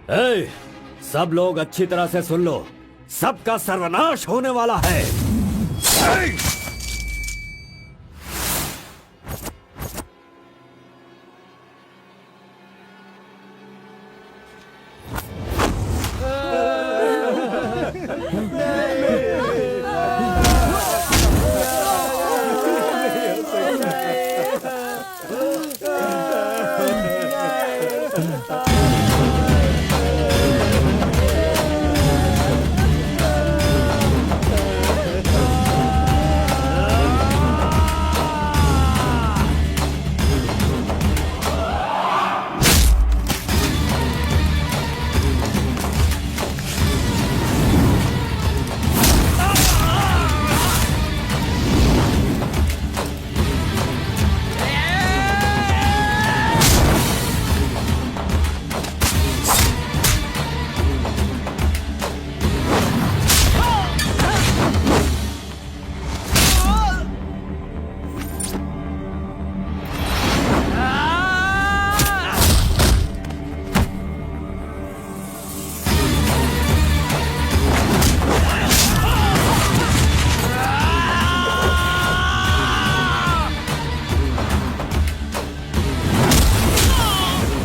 ए, सब लोग अच्छी तरह से सुन लो, सबका सर्वनाश होने वाला है। ए!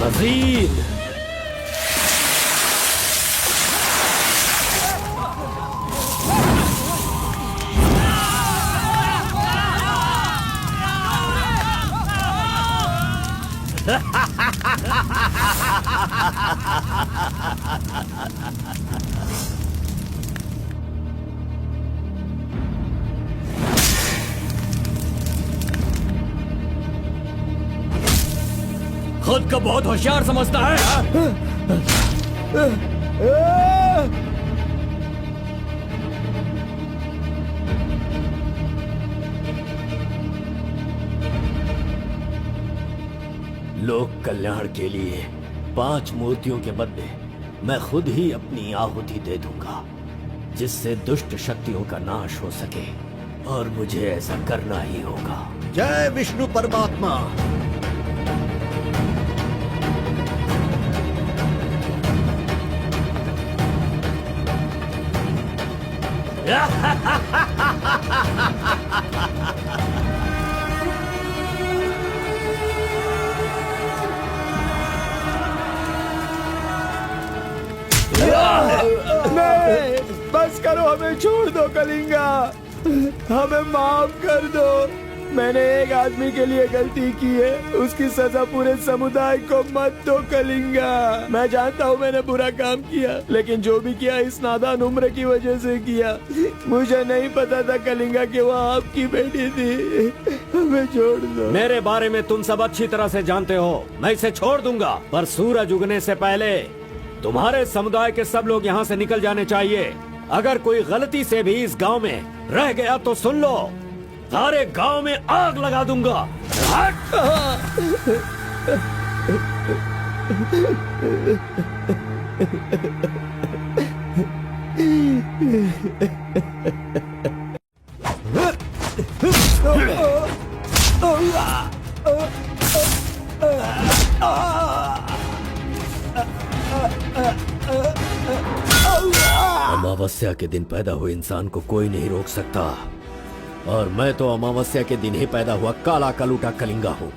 मजीद खुद को बहुत होशियार समझता है। लोक कल्याण के लिए 5 मूर्तियों के बदले मैं खुद ही अपनी आहुति दे दूंगा, जिससे दुष्ट शक्तियों का नाश हो सके, और मुझे ऐसा करना ही होगा। जय विष्णु परमात्मा। नहीं, बस करो, हमें छोड़ दो कलिंगा, हमें माफ कर दो। मैंने एक आदमी के लिए गलती की है, उसकी सजा पूरे समुदाय को मत दो कलिंगा। मैं जानता हूँ मैंने बुरा काम किया, लेकिन जो भी किया इस नादान उम्र की वजह से किया। मुझे नहीं पता था कलिंगा कि वो आपकी बेटी थी। हमें छोड़ दो। मेरे बारे में तुम सब अच्छी तरह से जानते हो, मैं इसे छोड़ दूंगा, पर सूरज उगने से पहले तुम्हारे समुदाय के सब लोग यहाँ से निकल जाने चाहिए। अगर कोई गलती से भी इस गांव में रह गया तो सुन लो, सारे गांव में आग लगा दूंगा। अमावस्या के दिन पैदा हुए इंसान को कोई नहीं रोक सकता, और मैं तो अमावस्या के दिन ही पैदा हुआ काला कलूटा कलिंगा हूँ।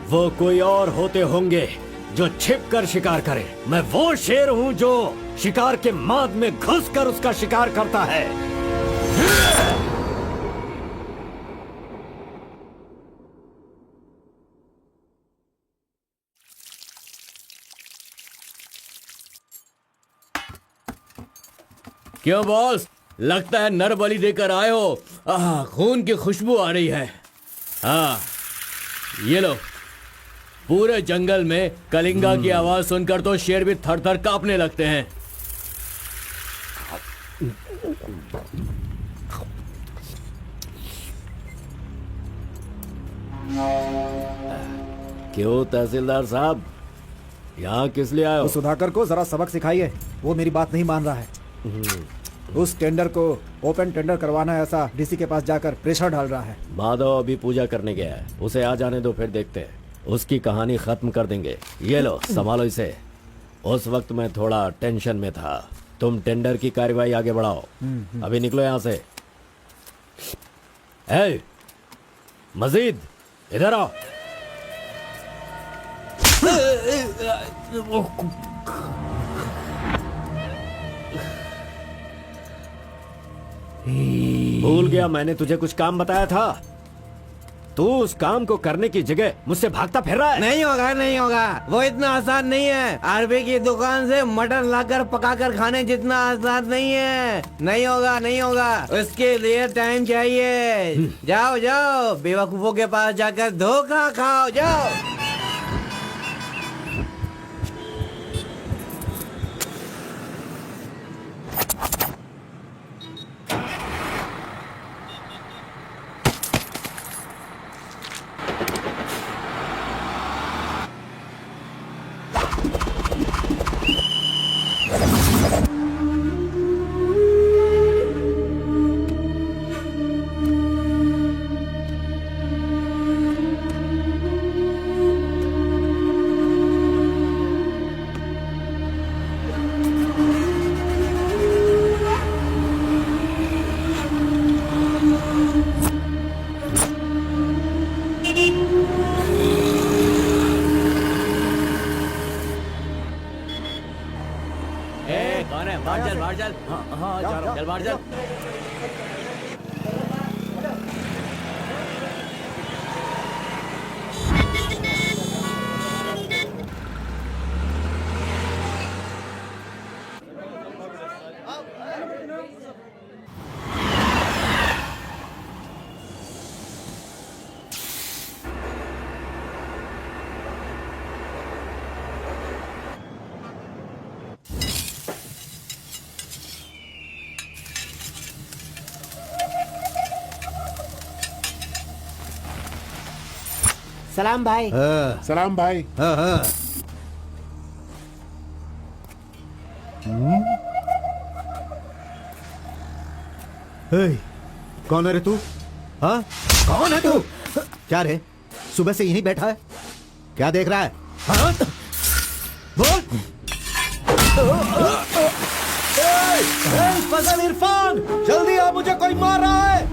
वो कोई और होते होंगे जो छिप कर शिकार करे, मैं वो शेर हूँ जो शिकार के माद में घुसकर उसका शिकार करता है। क्यों बॉस, लगता है नर बलि देकर आए हो। खून की खुशबू आ रही है। हाँ, ये लो। पूरे जंगल में कलिंगा की आवाज सुनकर तो शेर भी थर थर कांपने लगते हैं। क्यों तहसीलदार साहब, यहाँ किस लिए आए हो? सुधाकर को जरा सबक सिखाइए, वो मेरी बात नहीं मान रहा है। उस टेंडर को ओपन टेंडर करवाना है, ऐसा डीसी के पास जाकर प्रेशर डाल रहा है। माधव अभी पूजा करने गया है, उसे आ जाने दो, फिर देखते हैं। उसकी कहानी खत्म कर देंगे। ये लो, संभालो इसे। उस वक्त मैं थोड़ा टेंशन में था। तुम टेंडर की कार्यवाही आगे बढ़ाओ। अभी निकलो यहां से। ए, मजीद इधर आओ। भूल गया मैंने तुझे कुछ काम बताया था। तू उस काम को करने की जगह मुझसे भागता फिर रहा है। नहीं होगा, नहीं होगा। वो इतना आसान नहीं है। आरबी की दुकान से मटन लाकर पकाकर खाने जितना आसान नहीं है। नहीं होगा, नहीं होगा। उसके लिए टाइम चाहिए। जाओ जाओ, बेवकूफों के पास जाकर धोखा खाओ। जाओ। कौन है? बाहर चल, बाहर चल। हाँ, जा रहा हूँ। चल बाहर चल। सलाम भाई। सलाम भाई। कौन है रे तू? हाँ, कौन है तू? क्या रे, सुबह से यहीं बैठा है? क्या देख रहा है? हाँ? बोल। फजल इरफान, जल्दी आ, मुझे कोई मार रहा है।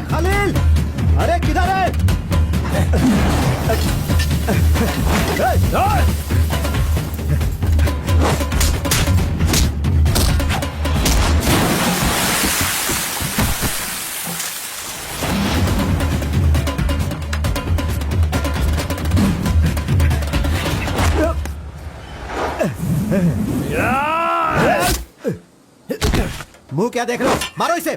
खलील, अरे किधर है? मुंह क्या देख रहे हो? मारो इसे।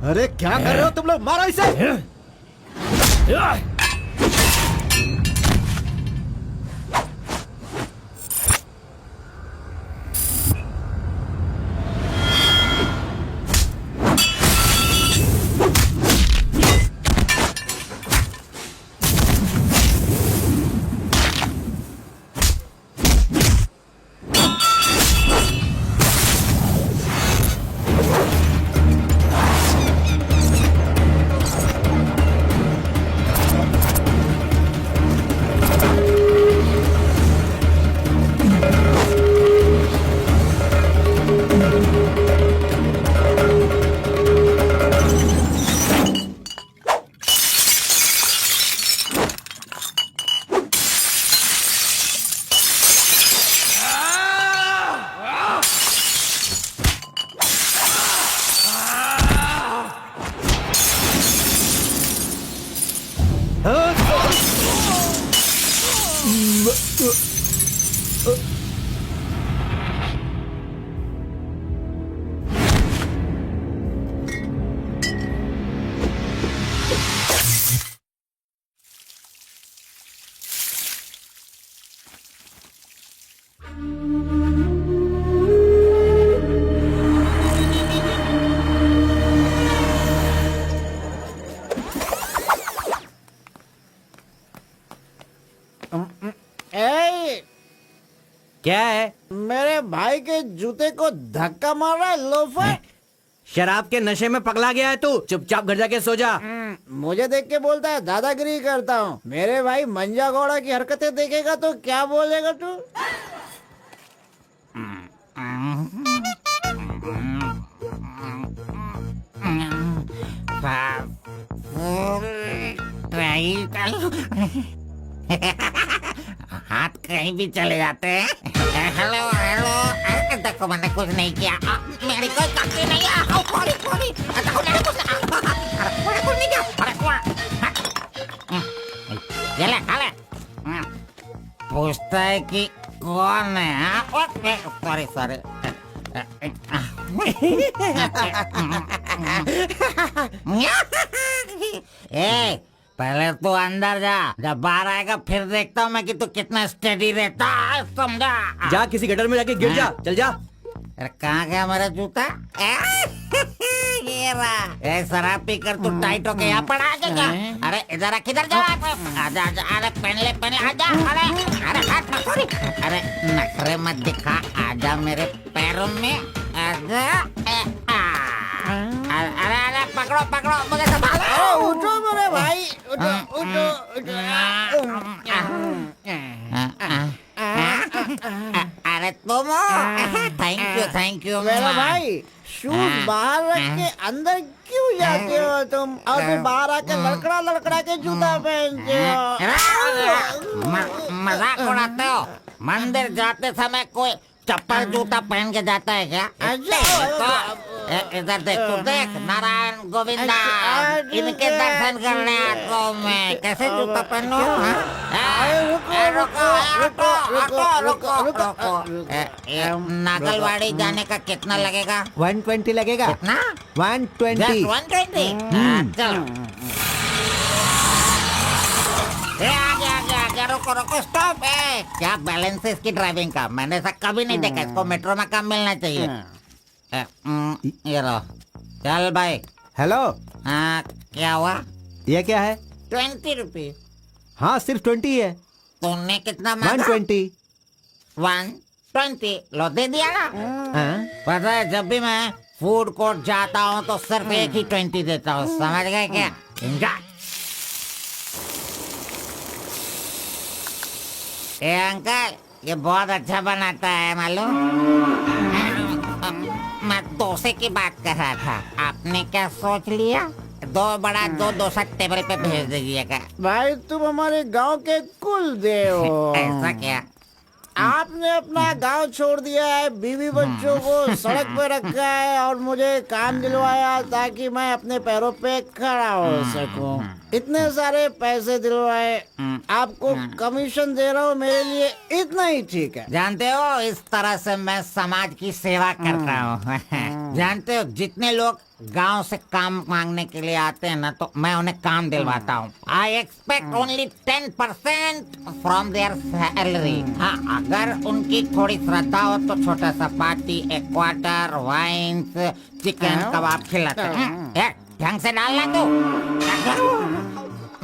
अरे क्या कर रहे हो तुम लोग? मारो इसे। क्या है? मेरे भाई के जूते को धक्का मार रहा है लोफर। शराब के नशे में पगला गया है तू। चुपचाप घर जाके सो जा। मुझे देख के बोलता है दादागिरी करता हूँ। मेरे भाई मंजा गौड़ा की हरकतें देखेगा तो क्या बोलेगा तू? हाथ कहीं भी चले जाते हैं। हेलो हेलो, देखो मैंने कुछ नहीं किया। मेरी कोई गलती नहीं है। सॉरी सॉरी, देखो मैंने कुछ नहीं किया। ये ले खा ले। पूछता है कि कौन है? Sorry sorry. ए, पहले तू अंदर जा, जब बाहर आएगा फिर देखता हूँ मैं कि तू कितना स्टेडी रहता है, समझा? जा किसी गटर में जाके गिर जा। चल जा। अरे कहाँ गया मेरा जूता? ये रहा। ए, शराब पीकर तू टाइट होके यहाँ पर आ जाएगा। अरे इधर आ, किधर जा? आजा आजा, अरे पहन ले आजा। अरे हाथ मत छोड़ी। अरे नखरे मत दिखा, आजा मेरे पैरों में आजा। अरे अरे पकड़ो पकड़ो, मुझे संभालो। उठो मेरे भाई, उठो उठो उठो। अरे तुम थैंक यू मेरा भाई, शूज बाहर रख के अंदर क्यों जाते हो तुम? और फिर बाहर आके लड़खड़ा के जूता पहनते हो। मजाक उड़ाते हो? मंदिर जाते समय कोई चप्पल जूता पहन के जाता है क्या? इधर देख, तू देख, नारायण गोविंदा, इनके दर्शन करने आता हूँ मैं। कैसे जूता पहनो? नागलवाड़ी जाने का कितना लगेगा? 120 लगेगा। कितना? 120। 120? चलो। आगे रुको स्टॉप। क्या बैलेंस है इसकी ड्राइविंग का? मैंने ऐसा कभी नहीं देखा। इसको मेट्रो में काम मिलना चाहिए। ये लो, चल भाई। हेलो, हाँ, क्या हुआ? ये क्या है? 20 रुपीज। हाँ, सिर्फ 20 है। तुमने कितना मांगा? 120। 120 लो, दे दिया ना। हाँ? पता है, जब भी मैं फूड कोर्ट जाता हूँ तो सिर्फ एक ही 20 देता हूँ, समझ गए क्या? Enjoy। ए अंकल, ये बहुत अच्छा बनाता है मालूम। मैं डोसे की बात कर रहा था, आपने क्या सोच लिया? 2 बड़ा 2 डोसा टेबल पे भेज दीजिएगा। भाई तुम हमारे गांव के कुल देव हो। ऐसा क्या? आपने अपना गांव छोड़ दिया है, बीवी बच्चों को सड़क पे रखा है और मुझे काम दिलवाया ताकि मैं अपने पैरों पे खड़ा हो सकूं। इतने सारे पैसे दिलवाए, आपको कमीशन दे रहा हूँ, मेरे लिए इतना ही ठीक है। जानते हो, इस तरह से मैं समाज की सेवा करता हूँ। जानते हो, जितने लोग गांव से काम मांगने के लिए आते हैं ना, तो मैं उन्हें काम दिलवाता हूँ। I expect only 10% from there salary. हाँ, अगर उनकी थोड़ी श्रद्धा हो तो छोटा सा पार्टी, एक क्वार्टर, वाइन्स, चिकन कबाब खिलाते हैं। ढंग से डालना तू।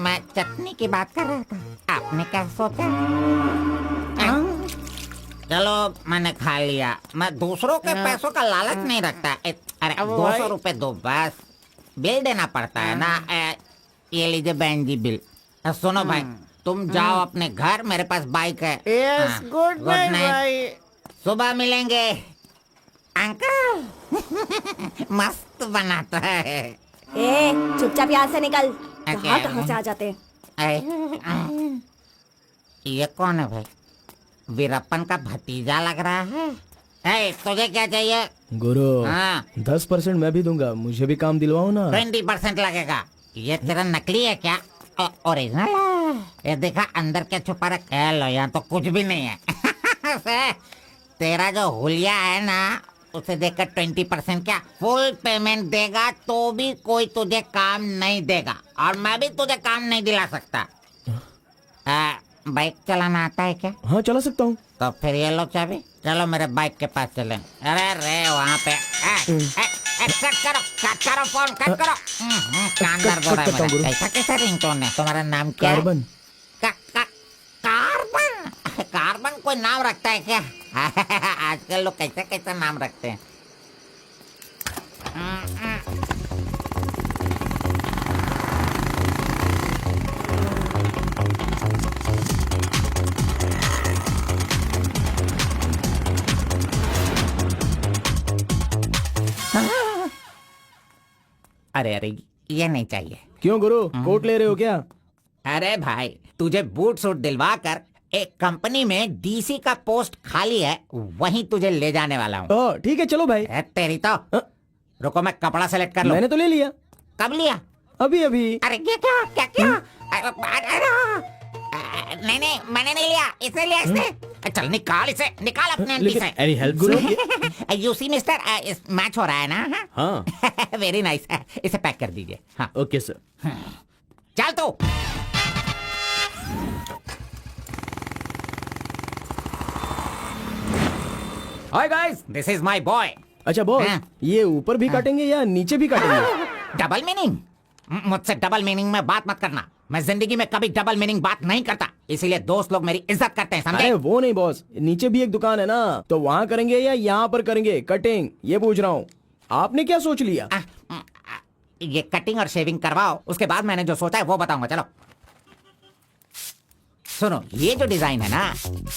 मैं चटनी की बात कर रहा था, आपने क्या सोचा? चलो, मैंने खा लिया। मैं दूसरों के पैसों का लालच नहीं रखता। अरे 200 रुपए दो बस, बिल देना पड़ता है ना। ये लीजिए बहन जी बिल। सुनो भाई, तुम जाओ अपने घर, मेरे पास बाइक है। यस, गुड नाइट भाई। सुबह मिलेंगे। अंकल मस्त बनाता है। ए, चुपचाप यहाँ से निकल। क्या? कहाँ से आ जाते हैं? ये कौन है भाई? वीरप्पन का भतीजा लग रहा है। तुझे क्या चाहिए? गुरु, हाँ। 10% मैं भी दूंगा, मुझे भी काम दिलवाओ ना। 20% लगेगा। ये तेरा नकली है क्या? ओरिजिनल है। ये देखा अंदर क्या छुपा रखा है? लो, यहाँ तो कुछ भी नहीं है। तेरा जो हुलिया है ना, उसे देखकर 20% क्या फुल पेमेंट देगा तो भी कोई तुझे काम नहीं देगा, और मैं भी तुझे काम नहीं दिला सकता। बाइक चलाना आता है क्या? हाँ, चला सकता हूँ। तो फिर ये लो चाबी, चलो मेरे बाइक के पास चलें। अरे रे वहाँ पे कट करो फोन, कट करो। कान दर्द हो रहा है मेरा। ऐसा कैसा रिंगटोन है? तुम्हारा नाम क्या है? कार्बन। कार्बन? कार्बन कोई नाम रखता है क्या? आजकल लोग कैसे कैसे नाम रखते हैं। अरे अरे, ये नहीं चाहिए। क्यों गुरु, कोट ले रहे हो क्या? अरे भाई, तुझे बूट सूट दिलवा कर एक कंपनी में डीसी का पोस्ट खाली है, वहीं तुझे ले जाने वाला हूँ। ओह ठीक है, चलो भाई। तेरी तो रुको, मैं कपड़ा सेलेक्ट कर लूं। मैंने तो ले लिया, कब लिया? अभी अभी। अरे ये क्या क्या क्या? नहीं नहीं, मैंने नहीं लिया, इसने लिया इसने। चल निकाल इसे, निकाल अपने एंटी से। Any help Guru? You see mister, match हो रहा है ना? हाँ। वेरी नाइस, इसे पैक कर दीजिए। हाँ ओके सर। चल तू। Hi guys. This is my boy. अच्छा बॉस, हाँ। ये ऊपर भी काटेंगे या नीचे भी काटेंगे? Double meaning? मुझसे डबल मीनिंग में बात मत करना। मैं जिंदगी में कभी डबल मीनिंग बात नहीं करता, इसीलिए दोस्त लोग मेरी इज्जत करते हैं, समझे? अरे वो नहीं बॉस, नीचे भी एक दुकान है ना, तो वहाँ करेंगे या यहाँ पर करेंगे कटिंग, ये पूछ रहा हूँ। आपने क्या सोच लिया? ये कटिंग और शेविंग करवाओ, उसके बाद मैंने जो सोचा है वो बताऊंगा। चलो सुनो, ये जो डिजाइन है ना,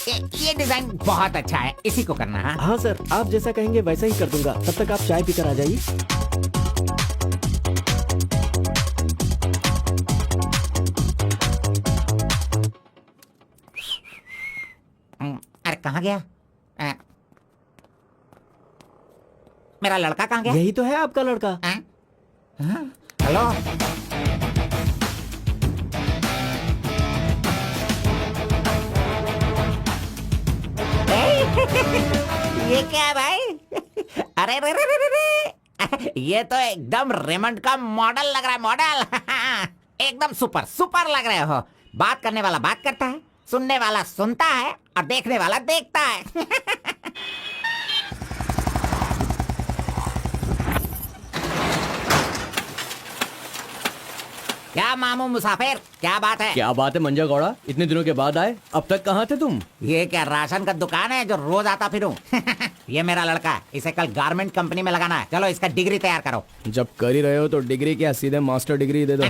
ये डिजाइन बहुत अच्छा है, इसी को करना है। हाँ सर, आप जैसा कहेंगे वैसा ही कर दूंगा। तब तक आप चाय पीकर आ जाइए। अरे कहाँ गया? मेरा लड़का कहाँ गया? यही तो है आपका लड़का। हेलो। ये क्या है भाई? अरे रे रे रे रे रे। ये तो एकदम रेमंड का मॉडल लग रहा है, मॉडल। एकदम सुपर सुपर लग रहे हो। बात करने वाला बात करता है, सुनने वाला सुनता है और देखने वाला देखता है। क्या मामू मुसाफिर, क्या बात है? क्या बात है मंजा गौड़ा, इतने दिनों के बाद आए? अब तक कहाँ थे तुम? ये क्या राशन का दुकान है जो रोज आता फिरूं? ये मेरा लड़का है, इसे कल गारमेंट कंपनी में लगाना है। चलो इसका डिग्री तैयार करो। जब कर ही रहे हो तो डिग्री क्या, सीधे मास्टर डिग्री दे दो।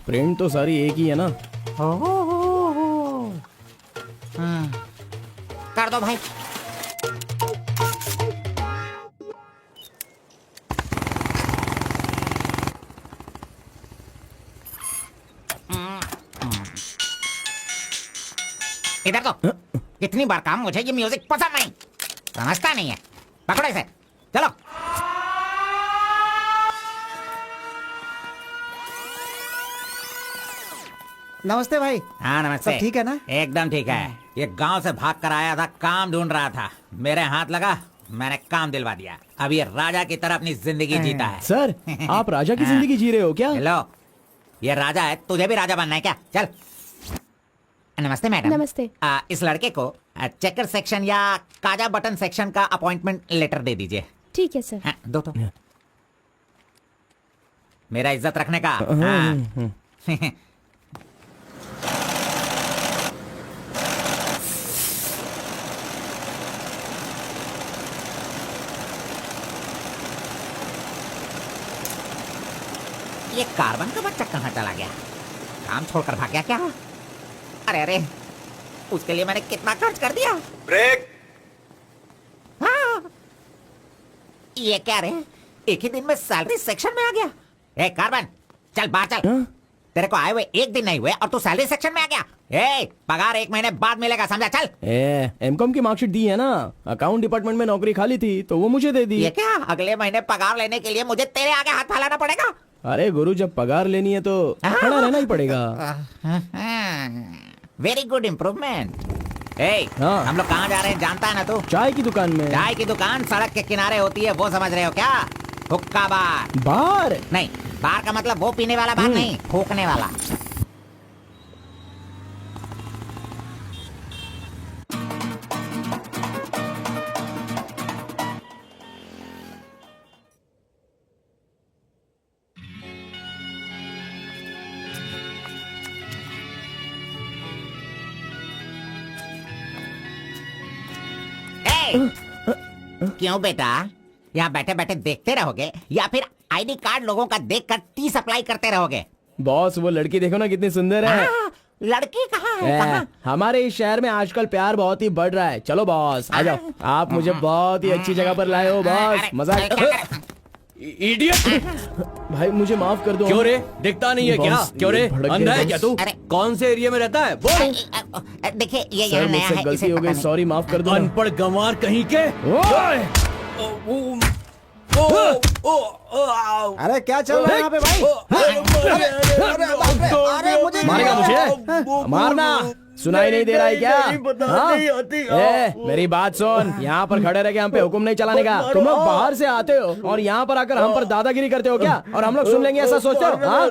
प्रिंट तो सारी एक ही है ना। कर दो भाई। इधर तो कितनी बार काम, मुझे ये म्यूजिक पसंद नहीं, समझता नहीं है। पकड़ो इसे, चलो। नमस्ते भाई। हाँ नमस्ते। सब ठीक है ना? एकदम ठीक है। ये गांव से भाग कर आया था, काम ढूंढ रहा था, मेरे हाथ लगा, मैंने काम दिलवा दिया। अब ये राजा की तरह अपनी जिंदगी जीता है। सर, आप राजा की जिंदगी जी रहे हो क्या? हेलो, ये राजा है, तुझे भी राजा बनना है क्या? चल। नमस्ते मैडम। नमस्ते। इस लड़के को चेकर सेक्शन या काजा बटन सेक्शन का अपॉइंटमेंट लेटर दे दीजिए। ठीक है सर। हाँ, दो तो। मेरा इज्जत रखने का। हाँ। ये कार्बन का बच्चा कहाँ चला गया? काम छोड़कर भाग गया क्या? अरे अरे, उसके लिए मैंने कितना खर्च कर दिया। ब्रेक। हाँ। ये क्या रे, एक ही दिन में सैलरी सेक्शन में आ गया। ए कार्बन, चल बाहर चल। तेरे को आए हुए एक दिन नहीं हुए और तू सैलरी सेक्शन में आ गया। ए, पगार 1 महीने बाद मिलेगा, समझा? चल। एमकॉम की मार्कशीट दी है ना, अकाउंट डिपार्टमेंट में नौकरी खाली थी तो वो मुझे दे दी। ये क्या, अगले महीने पगार लेने के लिए मुझे तेरे आगे हाथ फैलाना पड़ेगा? अरे गुरु, जब पगार लेनी है तो खड़ा रहना ही पड़ेगा। Very good improvement. ए, हाँ। हम लोग कहाँ जा रहे हैं जानता है ना तू? चाय की दुकान में। चाय की दुकान सड़क के किनारे होती है, वो समझ रहे हो क्या? हुक्का बार। बार नहीं, बार का मतलब वो पीने वाला बार नहीं, फूकने वाला। क्यों बेटा, यहाँ बैठे बैठे देखते रहोगे या फिर आईडी कार्ड लोगों का देखकर टी सप्लाई करते रहोगे? बॉस वो लड़की देखो ना कितनी सुंदर है। लड़की कहाँ है? कहाँ? हमारे इस शहर में आजकल प्यार बहुत ही बढ़ रहा है। चलो बॉस आ जाओ, आप मुझे बहुत ही अच्छी जगह पर लाए हो बॉस। अरे, मजा क्या करें? इडियट! भाई मुझे माफ कर दो। क्यों रे, दिखता नहीं है क्या? बॉस, क्यों रे, ये भड़क अंधा गया है क्या तू? अरे। कौन से एरिया में रहता है बोल। देखिए ये सर यहाँ नया मुझसे है, गलती इसे हो पता गई, नहीं। सॉरी माफ कर दो। अनपढ़ गंवार कहीं के। ओए! अरे क्या चल रहा है यहाँ पे भाई? अरे मुझे मारेगा मुझे? मारना सुनाई नहीं दे रहा है क्या? हाँ? मेरी बात सुन, यहाँ पर खड़े रह के हम पे हुक्म नहीं चलाने का। तुम लोग बाहर से आते हो और यहाँ पर आकर हम पर दादागिरी करते हो क्या? और हम लोग सुन लेंगे ऐसा सोचते हो? हाँ?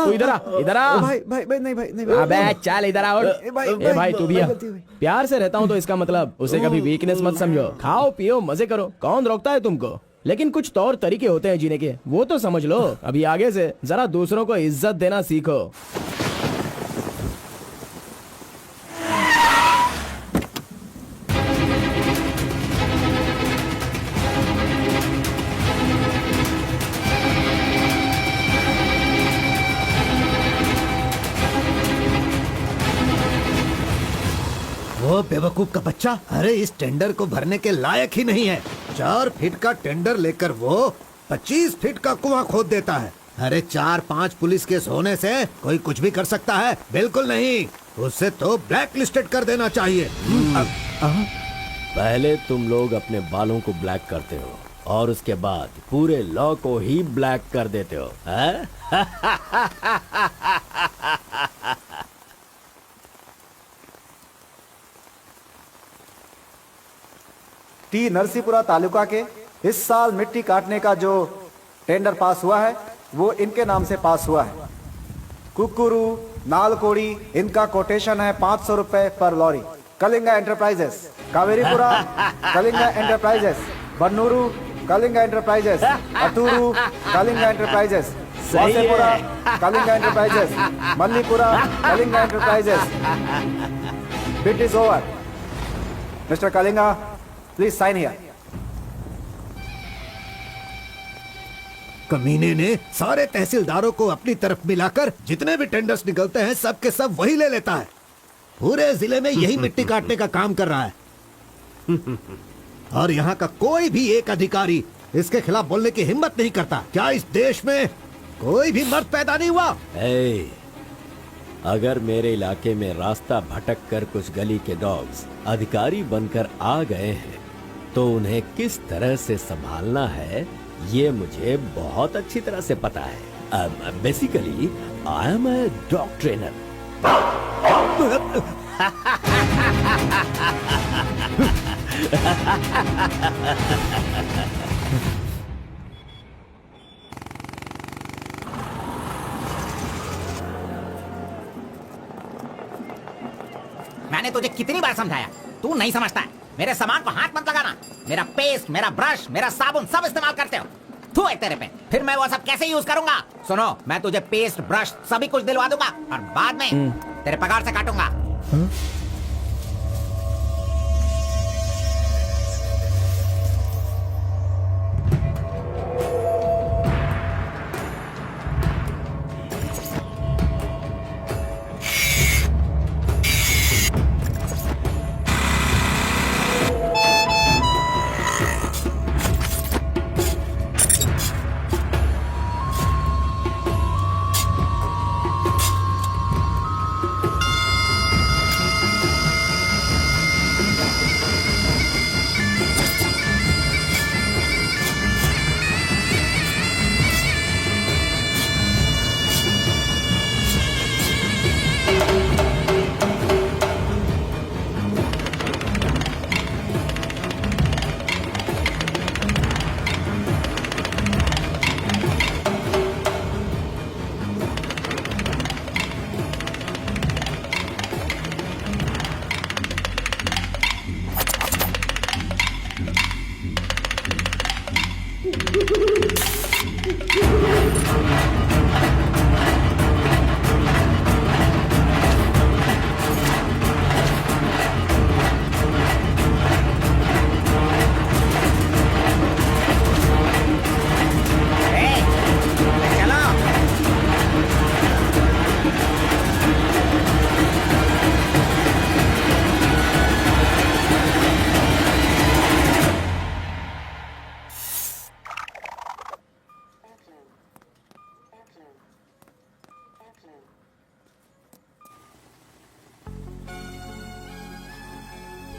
तू इधर आ, इधर आ। भाई भाई भाई नहीं भाई नहीं अबे चल इधर आ। ए भाई तू भी आ। प्यार से रहता हूँ तो इसका मतलब उसे कभी वीकनेस मत समझो। खाओ पियो मजे करो, कौन रोकता है तुमको? लेकिन कुछ तौर तरीके होते हैं जीने के, वो तो समझ लो। अभी आगे से जरा दूसरों को इज्जत देना सीखो। वो बेवकूफ का बच्चा, अरे इस टेंडर को भरने के लायक ही नहीं है। 4 फीट का टेंडर लेकर वो 25 फीट का कुआं खोद देता है। अरे 4-5 पुलिस केस होने से कोई कुछ भी कर सकता है? बिल्कुल नहीं, उसे तो ब्लैक लिस्टेड कर देना चाहिए। पहले तुम लोग अपने बालों को ब्लैक करते हो और उसके बाद पूरे लॉ को ही ब्लैक कर देते हो, हैं? टी नरसीपुरा तालुका के इस साल मिट्टी काटने का जो टेंडर पास हुआ है वो इनके नाम से पास हुआ है। कुकुरू, नालकोड़ी, इनका कोटेशन है 500 रुपए पर lorry. Kalinga Enterprises, Kaveripura Kalinga Enterprises, Bannuru Kalinga Enterprises, Atturu Kalinga Enterprises, Vasepura Kalinga Enterprises, Mallipura Kalinga Enterprises. Bid is over. Mister Kalinga, please sign here. कमीने ने सारे तहसीलदारों को अपनी तरफ मिलाकर जितने भी टेंडर्स निकलते हैं सब के सब वही ले लेता है। पूरे जिले में यही मिट्टी काटने का काम कर रहा है। और यहाँ का कोई भी एक अधिकारी इसके खिलाफ बोलने की हिम्मत नहीं करता। क्या इस देश में कोई भी मर्द पैदा नहीं हुआ? अगर मेरे इलाके में रास्ता भटक कर कुछ गली के डॉग्स अधिकारी बनकर आ गए हैं तो उन्हें किस तरह से संभालना है ये मुझे बहुत अच्छी तरह से पता है। Basically I am a dog trainer. मैंने तुझे कितनी बार समझाया, तू नहीं समझता है। मेरे सामान को हाथ मत लगाना। मेरा पेस्ट, मेरा ब्रश, मेरा साबुन सब इस्तेमाल करते हो। थू है तेरे पे, फिर मैं वो सब कैसे यूज करूंगा? सुनो, मैं तुझे पेस्ट, ब्रश सभी कुछ दिलवा दूंगा और बाद में तेरे पगार से काटूंगा।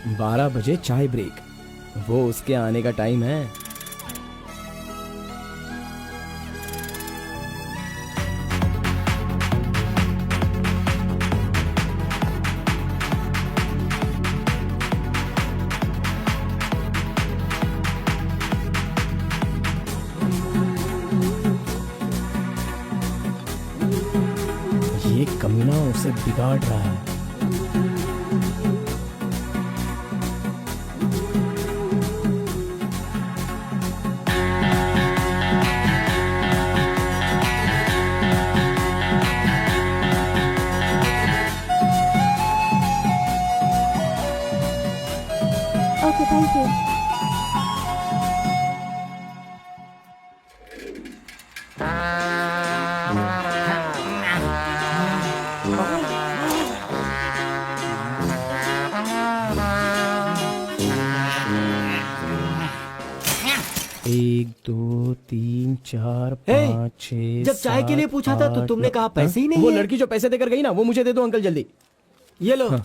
12 बजे चाय ब्रेक, वो उसके आने का टाइम है। ये कमीना उसे बिगाड़ रहा है। Okay thank you. एक दो तीन चार पाँच छः। जब चाय के लिए पूछा था तो तुमने कहा पैसे ही नहीं वो है। लड़की जो पैसे देकर गई ना, वो मुझे दे दो अंकल जल्दी। ये लो।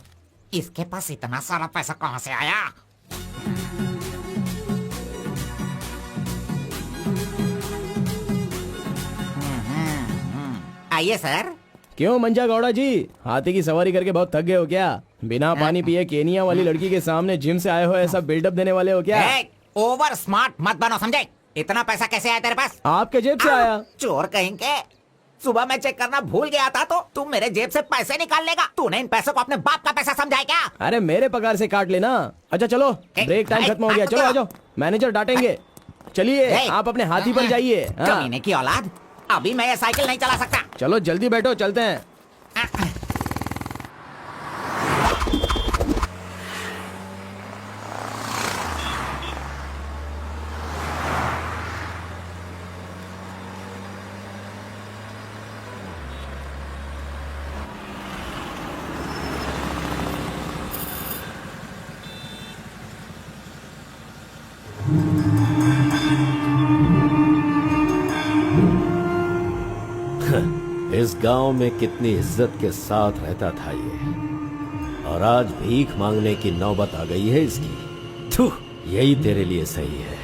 इसके पास इतना सारा पैसा कहाँ से आया? आइए सर। क्यों मंजा गौड़ा जी, हाथी की सवारी करके बहुत थक गए हो क्या? बिना पानी पिए केनिया वाली लड़की के सामने जिम से आए हो, ऐसा बिल्डअप देने वाले हो क्या? ओवर स्मार्ट मत बनो, समझे? इतना पैसा कैसे आया तेरे पास? आपके जेब से आया। चोर कहेंगे। सुबह मैं चेक करना भूल गया था तो तुम मेरे जेब से पैसे निकाल लेगा। तूने इन पैसों को अपने बाप का पैसा समझा है क्या? अरे मेरे पगार से काट लेना। अच्छा चलो, ब्रेक टाइम खत्म हो गया, चलो आ जाओ, मैनेजर डांटेंगे। चलिए आप अपने हाथी पर जाइए। हाँ। कमीने की औलाद, अभी मैं ये साइकिल नहीं चला सकता। चलो जल्दी बैठो, चलते हैं। इस गांव में कितनी इज्जत के साथ रहता था ये, और आज भीख मांगने की नौबत आ गई है इसकी। थू, यही तेरे लिए सही है।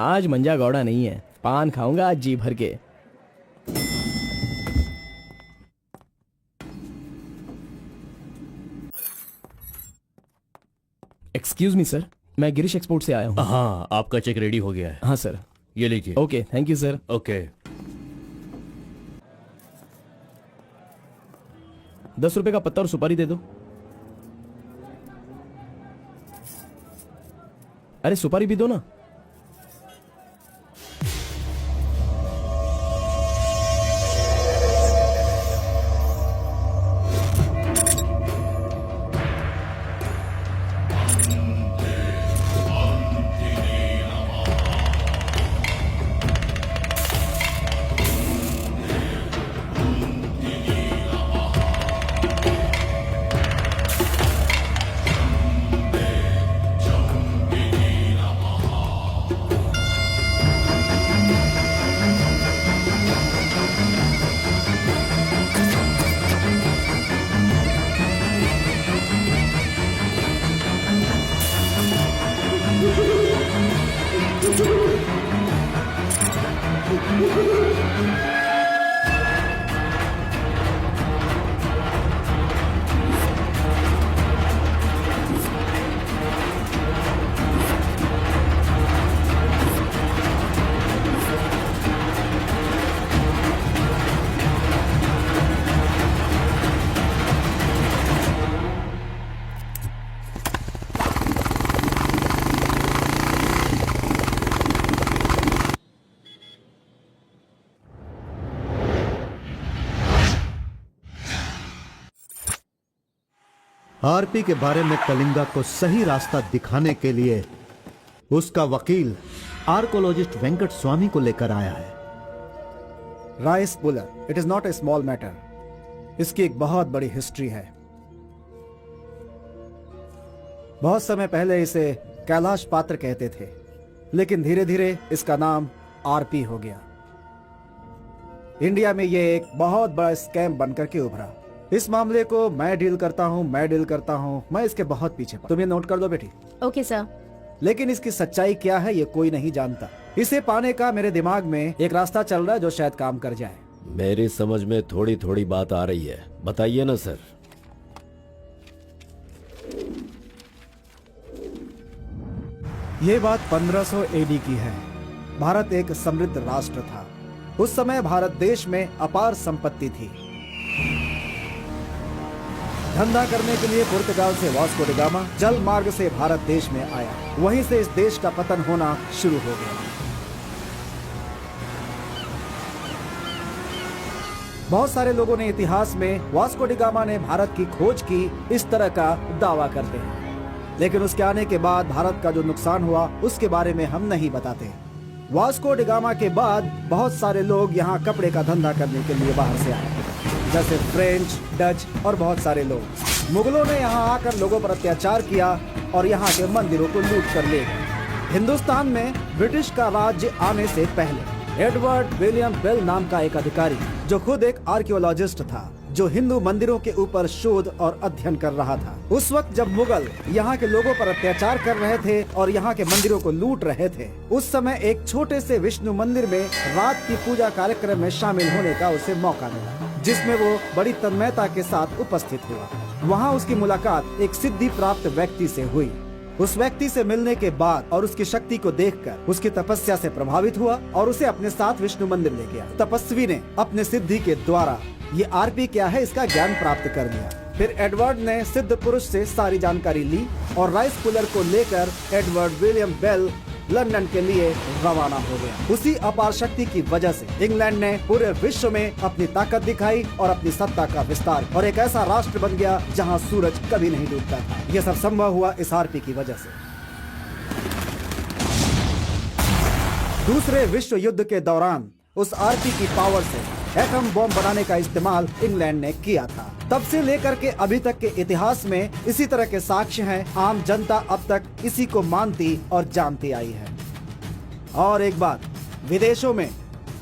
आज मंजा गौड़ा नहीं है, पान खाऊंगा आज जी भर के। एक्सक्यूज मी सर, मैं गिरीश एक्सपोर्ट से आया हूँ। हाँ, आपका चेक रेडी हो गया है। हाँ सर। ये लीजिए। Okay thank you sir. Okay. 10 रुपए का पत्ता और सुपारी दे दो। अरे सुपारी भी दो ना। आरपी के बारे में कलिंगा को सही रास्ता दिखाने के लिए उसका वकील आर्कोलॉजिस्ट वेंकट स्वामी को लेकर आया है। Rice puller, it is not a small matter. इसकी एक बहुत बड़ी हिस्ट्री है। बहुत समय पहले इसे कैलाश पात्र कहते थे। लेकिन धीरे धीरे इसका नाम आरपी हो गया। इंडिया में ये एक बहुत बड़ा स्कैम बनकर के उभरा। इस मामले को मैं डील करता हूँ, मैं इसके बहुत पीछे। तुम ये नोट कर दो बेटी। Okay sir. लेकिन इसकी सच्चाई क्या है ये कोई नहीं जानता। इसे पाने का मेरे दिमाग में एक रास्ता चल रहा है जो शायद काम कर जाए। मेरी समझ में थोड़ी थोड़ी बात आ रही है, बताइए ना सर। ये बात 1500 एडी की है। भारत एक समृद्ध राष्ट्र था। उस समय भारत देश में अपार संपत्ति थी। धंधा करने के लिए पुर्तगाल से वास्को डी गामा जल मार्ग से भारत देश में आया। वहीं से इस देश का पतन होना शुरू हो गया। बहुत सारे लोगों ने इतिहास में वास्को डी गामा ने भारत की खोज की इस तरह का दावा करते हैं, लेकिन उसके आने के बाद भारत का जो नुकसान हुआ उसके बारे में हम नहीं बताते। वास्को डी गामा के बाद बहुत सारे लोग यहाँ कपड़े का धंधा करने के लिए बाहर से आए, जैसे फ्रेंच, डच और बहुत सारे लोग। मुगलों ने यहाँ आकर लोगों पर अत्याचार किया और यहाँ के मंदिरों को लूट कर ले गए। हिंदुस्तान में ब्रिटिश का राज्य आने से पहले एडवर्ड विलियम बेल नाम का एक अधिकारी, जो खुद एक आर्कियोलॉजिस्ट था, जो हिंदू मंदिरों के ऊपर शोध और अध्ययन कर रहा था। उस वक्त जब मुगल यहाँ के लोगों पर अत्याचार कर रहे थे और यहाँ के मंदिरों को लूट रहे थे, उस समय एक छोटे से विष्णु मंदिर में रात की पूजा कार्यक्रम में शामिल होने का उसे मौका मिला, जिसमें वो बड़ी तन्मयता के साथ उपस्थित हुआ। वहाँ उसकी मुलाकात एक सिद्धि प्राप्त व्यक्ति से हुई। उस व्यक्ति से मिलने के बाद और उसकी शक्ति को देखकर उसकी तपस्या से प्रभावित हुआ और उसे अपने साथ विष्णु मंदिर ले गया। तपस्वी ने अपने सिद्धि के द्वारा ये आरपी क्या है इसका ज्ञान प्राप्त कर लिया। फिर एडवर्ड ने सिद्ध पुरुष से सारी जानकारी ली और राइस कूलर को लेकर एडवर्ड विलियम बेल लंदन के लिए रवाना हो गया। उसी अपार शक्ति की वजह से इंग्लैंड ने पूरे विश्व में अपनी ताकत दिखाई और अपनी सत्ता का विस्तार, और एक ऐसा राष्ट्र बन गया जहां सूरज कभी नहीं डूबता था। यह सब संभव हुआ इस आरपी की वजह से। दूसरे विश्व युद्ध के दौरान उस आरपी की पावर से एटम बॉम्ब बनाने का इस्तेमाल इंग्लैंड ने किया था। तब से लेकर के अभी तक के इतिहास में इसी तरह के साक्ष्य हैं। आम जनता अब तक इसी को मानती और जानती आई है। और एक बात, विदेशों में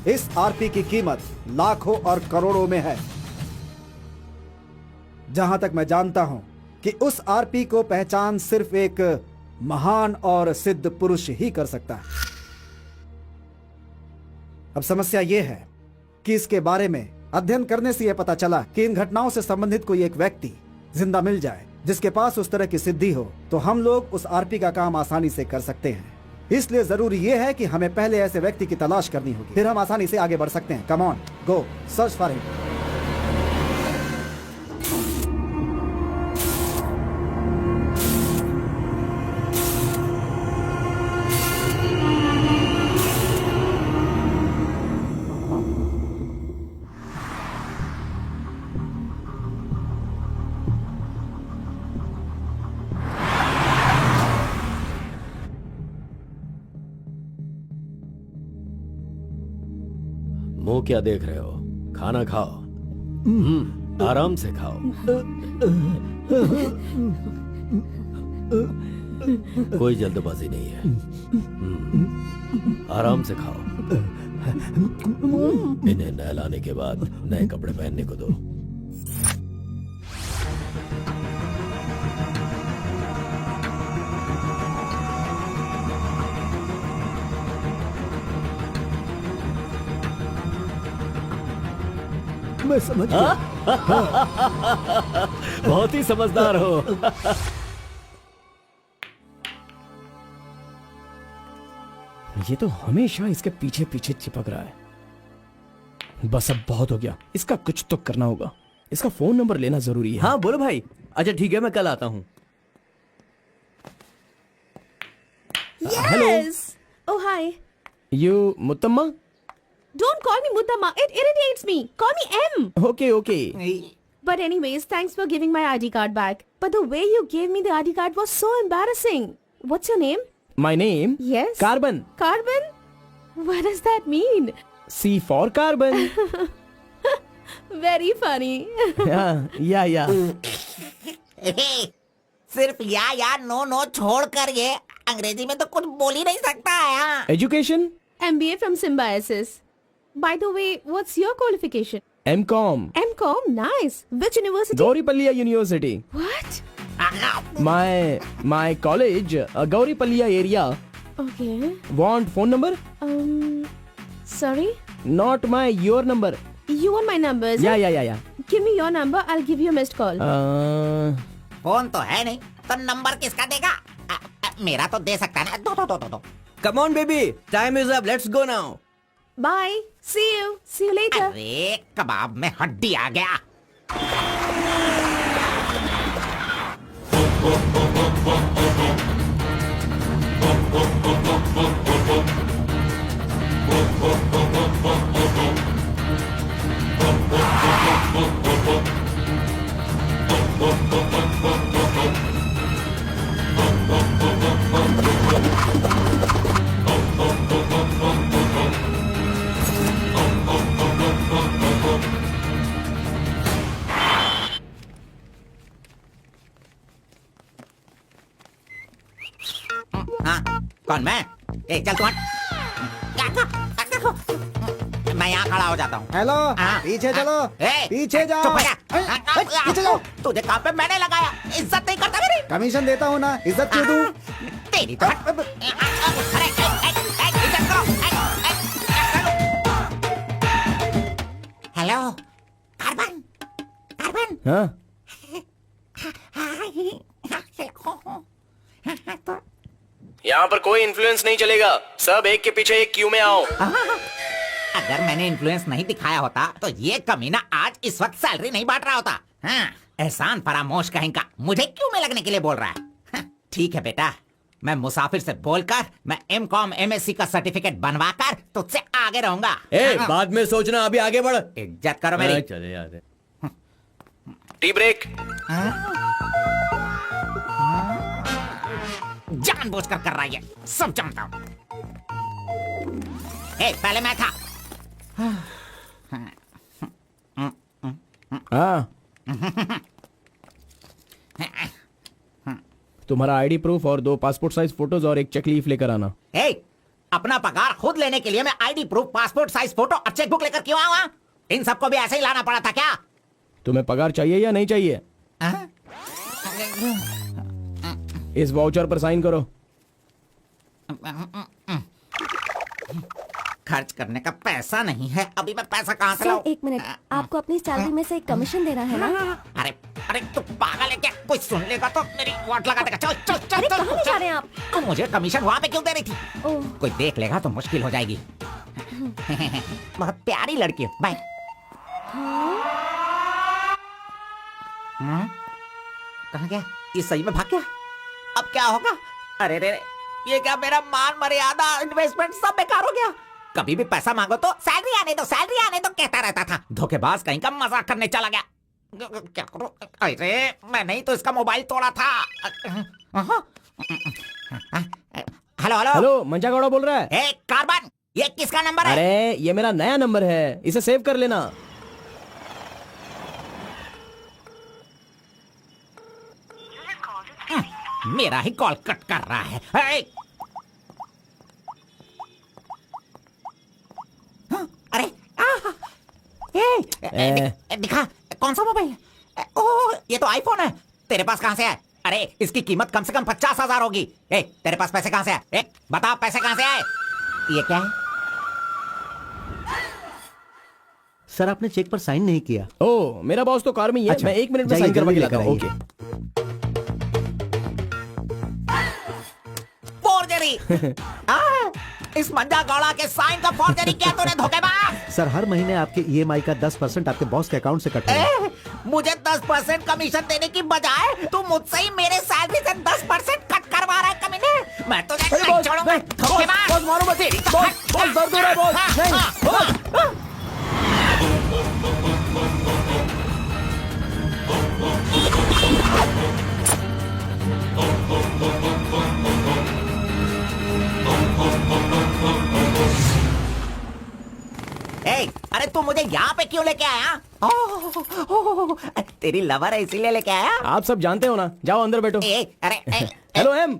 इस आरपी की कीमत लाखों और करोड़ों में है। जहां तक मैं जानता हूं कि उस आरपी को पहचान सिर्फ एक महान और सिद्ध पुरुष ही कर सकता है। अब समस्या यह है कि इसके बारे में अध्ययन करने से यह पता चला कि इन घटनाओं से संबंधित कोई एक व्यक्ति जिंदा मिल जाए जिसके पास उस तरह की सिद्धि हो, तो हम लोग उस आरपी का काम आसानी से कर सकते हैं। इसलिए जरूरी यह है कि हमें पहले ऐसे व्यक्ति की तलाश करनी होगी, फिर हम आसानी से आगे बढ़ सकते हैं। Come on, go search for him. मुंह क्या देख रहे हो? खाना खाओ। आराम से खाओ। कोई जल्दबाजी नहीं है। आराम से खाओ। इन्हें नहलाने के बाद नए कपड़े पहनने को दो। मैं समझ गया। बहुत ही समझदार हो। ये तो हमेशा इसके पीछे पीछे चिपक रहा है। बस अब बहुत हो गया, इसका कुछ तो करना होगा। इसका फोन नंबर लेना जरूरी है। हाँ बोलो भाई। अच्छा ठीक है, मैं कल आता हूँ। Yes. Oh hi. You Muthamma? Don't call me Mutamma. It irritates me. Call me M. Okay okay. But anyways, thanks for giving my ID card back. But the way you gave me the ID card was so embarrassing. What's your name? My name? Yes. Carbon. Carbon? What does that mean? C for Carbon. Very funny. या सिर्फ या no no छोड़ कर ये अंग्रेजी में तो कुछ बोल ही नहीं सकता है। Education MBA from Symbiosis. By the way, what's your qualification? M.Com. MCom, nice. Which university? Gauripalliya University. What? My college, Gauripalliya area. Okay. Want phone number? Sorry? Not your number. You want my number, is it? Yeah. Give me your number, I'll give you a missed call. Phone तो है नहीं, तो number किसका देगा? मेरा तो दे सकता है ना। दो। Come on, baby. Time is up. Let's go now. Bye. See you. See you later. अरे कबाब में हड्डी आ गया। हाँ, कौन मैं? ए, चल तू हट। मैं यहाँ खड़ा हो जाता हूँ। हेलो, हाँ, पीछे चलो, ए, पीछे जाओ। चुप हो जा। पीछे जाओ। तुझे काम पे मैंने लगाया, इज्जत नहीं करता मेरी। कमीशन देता हूँ ना, इज्जत क्यों दूँ? तेरी तो हट। अरे, इज्जत करो। Hello, carbon. हाँ? यहाँ पर कोई इन्फ्लुएंस नहीं चलेगा। सब एक के पीछे एक क्यू में आओ। अगर मैंने इन्फ्लुएंस नहीं दिखाया होता तो ये कमीना आज इस वक्त सैलरी नहीं बांट रहा होता। हाँ, एहसान फरामोश कहीं का मुझे क्यों में लगने के लिए बोल रहा है? हाँ, ठीक है बेटा, मैं मुसाफिर से बोलकर मैं M.Com MSc का सर्टिफिकेट बनवाकर तुझसे आगे रहूंगा। हाँ, बाद में सोचना, अभी आगे बढ़। इज्जत करो मेरी। चले यार। Tea break. जानबूझकर कर रहा है ये, सब जानता हूँ। ए, पहले मैं था। हाँ। तुम्हारा आईडी प्रूफ और 2 पासपोर्ट साइज फोटोज और एक चेक लीफ लेकर आना। ए, अपना पगार खुद लेने के लिए मैं ID proof, passport size photo और चेकबुक लेकर क्यों आऊंगा? इन सबको भी ऐसे ही लाना पड़ा था क्या? तुम्हें पगार चाहिए या नहीं चाहिए? इस वाउचर पर साइन करो। खर्च करने का पैसा नहीं है, अभी मैं पैसा कहाँ से सर लाऊं? 1 मिनट, आपको अपनी सैलरी में से एक कमीशन देना है ना? अरे अरे तू पागल है क्या? कोई सुन लेगा तो मेरी वाट लगा देगा। चल चल चल अरे चल, कहाँ ले जा रहे हैं आप? तो मुझे कमीशन वहाँ पे क्यों दे रही थी? ओह, कोई देख लेगा तो मुश्किल हो जाएगी। बहुत प्यारी लड़की हो। बाय। कहाँ गया? ये सही में भाग गया? अब क्या होगा? अरे रे, ये क्या मेरा मान मर्यादा इन्वेस्टमेंट सब बेकार हो गया? कभी भी पैसा मांगो तो सैलरी आने दो कहता रहता था। धोखेबाज कहीं का मजाक करने चला गया। क्या करूं? अरे मैं नहीं तो इसका मोबाइल तोड़ा था। हेलो हेलो हेलो, मंचा गौड़ा बोल रहा है। ए कार्बन, ये किसका नंबर है? अरे ये मेरा नया नंबर है, इसे सेव कर लेना। मेरा ही कॉल कट कर रहा है। अरे दिखा, कौन सा मोबाइल है? ओह, ये तो आईफोन है। तेरे पास कहाँ से है? अरे इसकी कीमत कम से कम 50,000 होगी। ए, तेरे पास पैसे कहाँ से आए? बता, पैसे कहाँ से आए? ये क्या है? सर आपने चेक पर साइन नहीं किया। ओ, मेरा बॉस तो कार में ही है। मैं 1 मिनट में साइन करवा के लाता हूँ। ओके। फोर्जरी। इस मंजा गौड़ा के साइन का फोर्जरी किया तूने, धोखेबाज। सर हर महीने आपके EMI का 10% आपके बॉस के अकाउंट से कट होगा। मुझे 10% कमीशन देने की बजाय तू मुझसे ही मेरे सैलरी से 10% कट करवा रहा है कमीने। मैं तुझे नहीं छोड़ूंगा, धोखेबाज। बॉस मारो मत। बॉस दर्द हो रहा है बॉस। नहीं, अरे तू मुझे यहाँ पे क्यों लेके आया? तेरी लवर है इसीलिए लेके आया? आप सब जानते हो ना। जाओ अंदर बैठो। अरे hello M,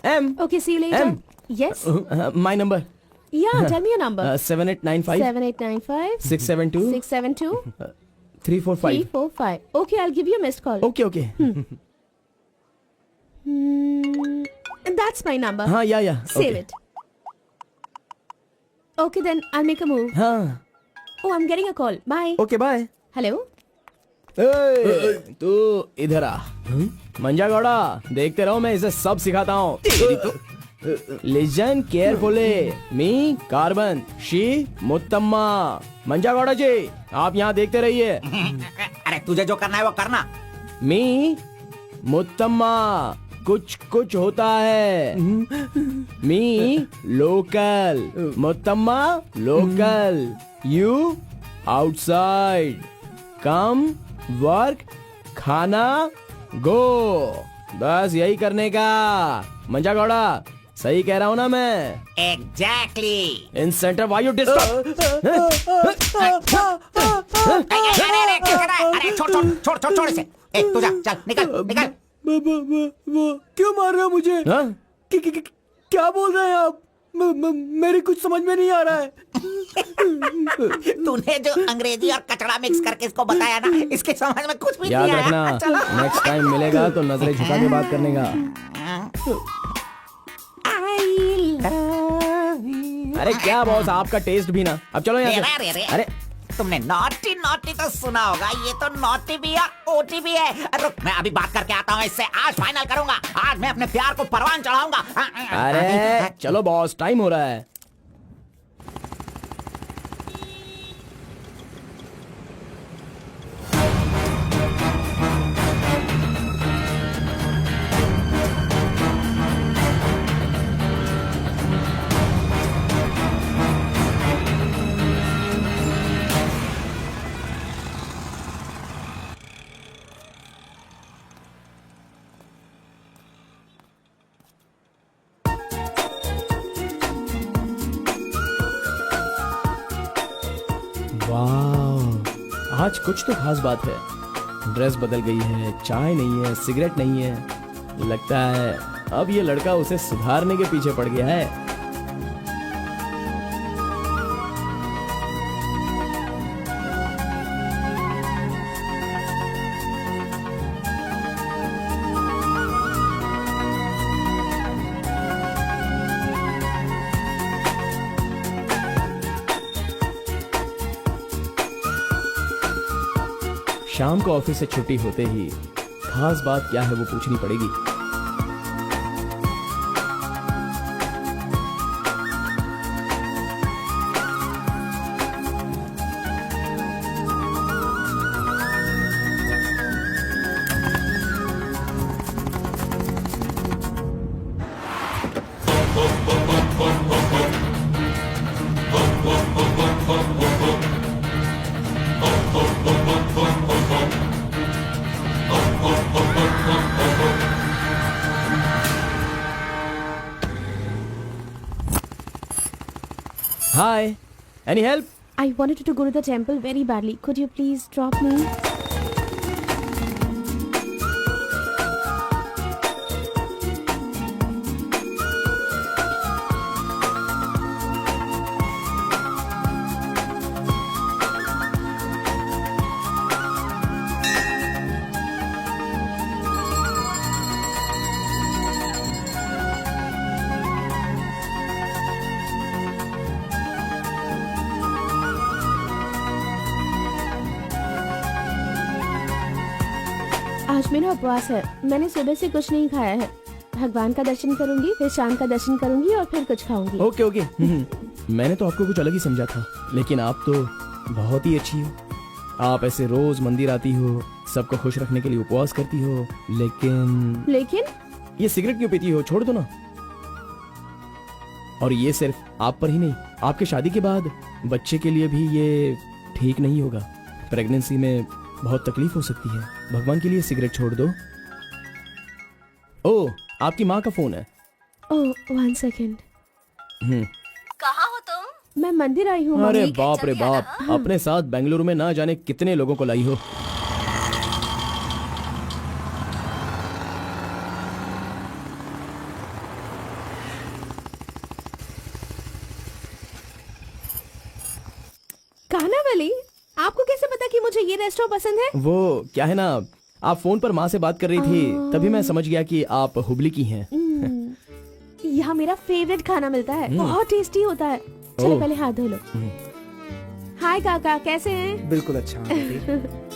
M. Okay, see you later. M. Yes. My number. Yeah, tell me your number. 7895 7895 672 672 345. 345. Okay, I'll give you a missed call. Okay, okay. That's my number. हाँ, yeah. Save Okay. it. Okay, then I'll make a move. हाँ. Oh, I'm getting a call. Bye. Okay, bye. Hello? तू इधर आ. मंजा गौड़ा, देखते रहो, मैं इसे सब सिखाता हूँ. Listen carefully. Me, Carbon. She, मुत्तम्मा. मंजा गौड़ा जी, आप यहाँ देखते रहिए. अरे तुझे जो करना है वो करना. मी, मुत्तम्मा, कुछ कुछ होता है. Me, local. Muthamma, local. You, outside. Come, work, खाना, गो. बस यही करने का. मंजा गौड़ा, सही कह रहा हूँ ना मैं? Exactly. In centre why you disturb. अरे छोड़ इसे. ए, तू जा, चल निकल. क्यों मार रहे हो मुझे? हाँ? क्या बोल रहे हैं आप? मेरी कुछ समझ में नहीं आ रहा है. तूने जो अंग्रेजी और कचड़ा मिक्स करके इसको बताया ना, इसके समझ में कुछ भी याद नहीं रखना, आया. चलो. नेक्स्ट टाइम मिलेगा तो नजरें झुका के बात करने का. अरे क्या बॉस, आपका टेस्ट भी ना. अब चलो यहाँ से. अरे तुमने नॉटी तो सुना होगा, ये तो नॉटी भी है, ओटी भी है. रुक, मैं अभी बात करके आता हूँ इससे. आज फाइनल करूंगा. आज मैं अपने प्यार को परवान चढ़ाऊंगा. अरे चलो बॉस, टाइम हो रहा है. वाह, आज कुछ तो खास बात है. ड्रेस बदल गई है, चाय नहीं है, सिगरेट नहीं है. लगता है अब ये लड़का उसे सुधारने के पीछे पड़ गया है. शाम को ऑफिस से छुट्टी होते ही खास बात क्या है वो पूछनी पड़ेगी. Hi, any help? I wanted to go to the temple very badly. Could you please drop me? आज मेरा उपवास है. मैंने सुबह से कुछ नहीं खाया है. भगवान का दर्शन करूंगी, फिर शाम का दर्शन करूंगी और फिर कुछ खाऊंगी. Okay okay. मैंने तो आपको कुछ अलग ही समझा था, लेकिन आप तो बहुत ही अच्छी हो. आप ऐसे रोज मंदिर आती हो, सबको खुश रखने के लिए उपवास करती हो, लेकिन ये सिगरेट क्यों पीती हो? छोड़ दो ना. और ये सिर्फ आप पर ही नहीं, आपके शादी के बाद बच्चे के लिए भी ये ठीक नहीं होगा. प्रेगनेंसी में बहुत तकलीफ हो सकती है. भगवान के लिए सिगरेट छोड़ दो. ओह, आपकी माँ का फोन है. ओह, 1 सेकेंड. कहाँ हो तुम? मैं मंदिर आई हूँ. अरे मम्मी. बाप रे बाप, अपने साथ बेंगलुरु में ना जाने कितने लोगों को लाई हो. वली, आपको कैसे पता कि मुझे ये रेस्टोरेंट पसंद है? वो क्या है ना, आप फोन पर माँ से बात कर रही थी, तभी मैं समझ गया कि आप हुबली की हैं। यहाँ मेरा फेवरेट खाना मिलता है, बहुत टेस्टी होता है। चलो पहले हाथ धो लो। हाय काका, कैसे हैं? बिल्कुल अच्छा बेटी।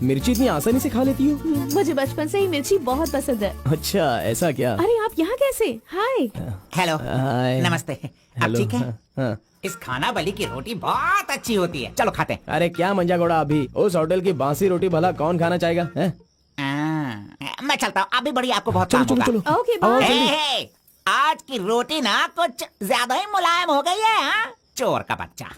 मिर्ची इतनी आसानी से खा लेती हो? मुझे बचपन से ही मिर्ची बहुत पसंद है। अच्छा, ऐसा क्या? अरे आप यहाँ कैसे? हाय। हेलो, हाय। नमस्ते। आप हेलो, ठीक है? हाँ। इस खाना बली की रोटी बहुत अच्छी होती है, चलो खाते हैं। अरे क्या मंजा घोड़ा, अभी उस होटल की बासी रोटी भला कौन खाना चाहेगा? हैं? मैं चलता हूँ, अभी बड़ी आपको बहुत चलो काम चलो होगा। चलो। ओके आओ, बाय। जल्दी। हे, आज की रोटी ना कुछ ज्यादा ही मुलायम हो गई है। हाँ? चोर का बच्चा।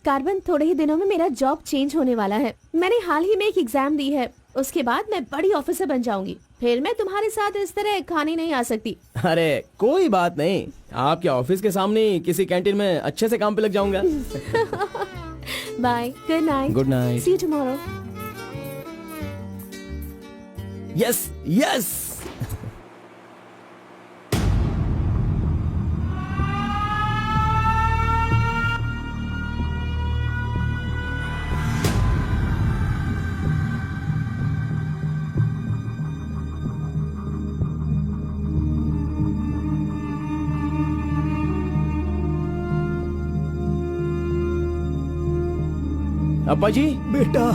कार्बन, थोड़े ही दिनों में मेरा जॉब चेंज होने वाला है। मैंने हाल ही में एक एग्जाम दी है, उसके बाद मैं बड़ी ऑफिसर बन जाऊंगी। फिर मैं तुम्हारे साथ इस तरह खाने नहीं आ सकती। अरे कोई बात नहीं, आपके ऑफिस के सामने ही किसी कैंटीन में अच्छे से काम पे लग जाऊंगा। Bye, good night. Good night. See you tomorrow. Yes yes. अब्बा जी, बेटा,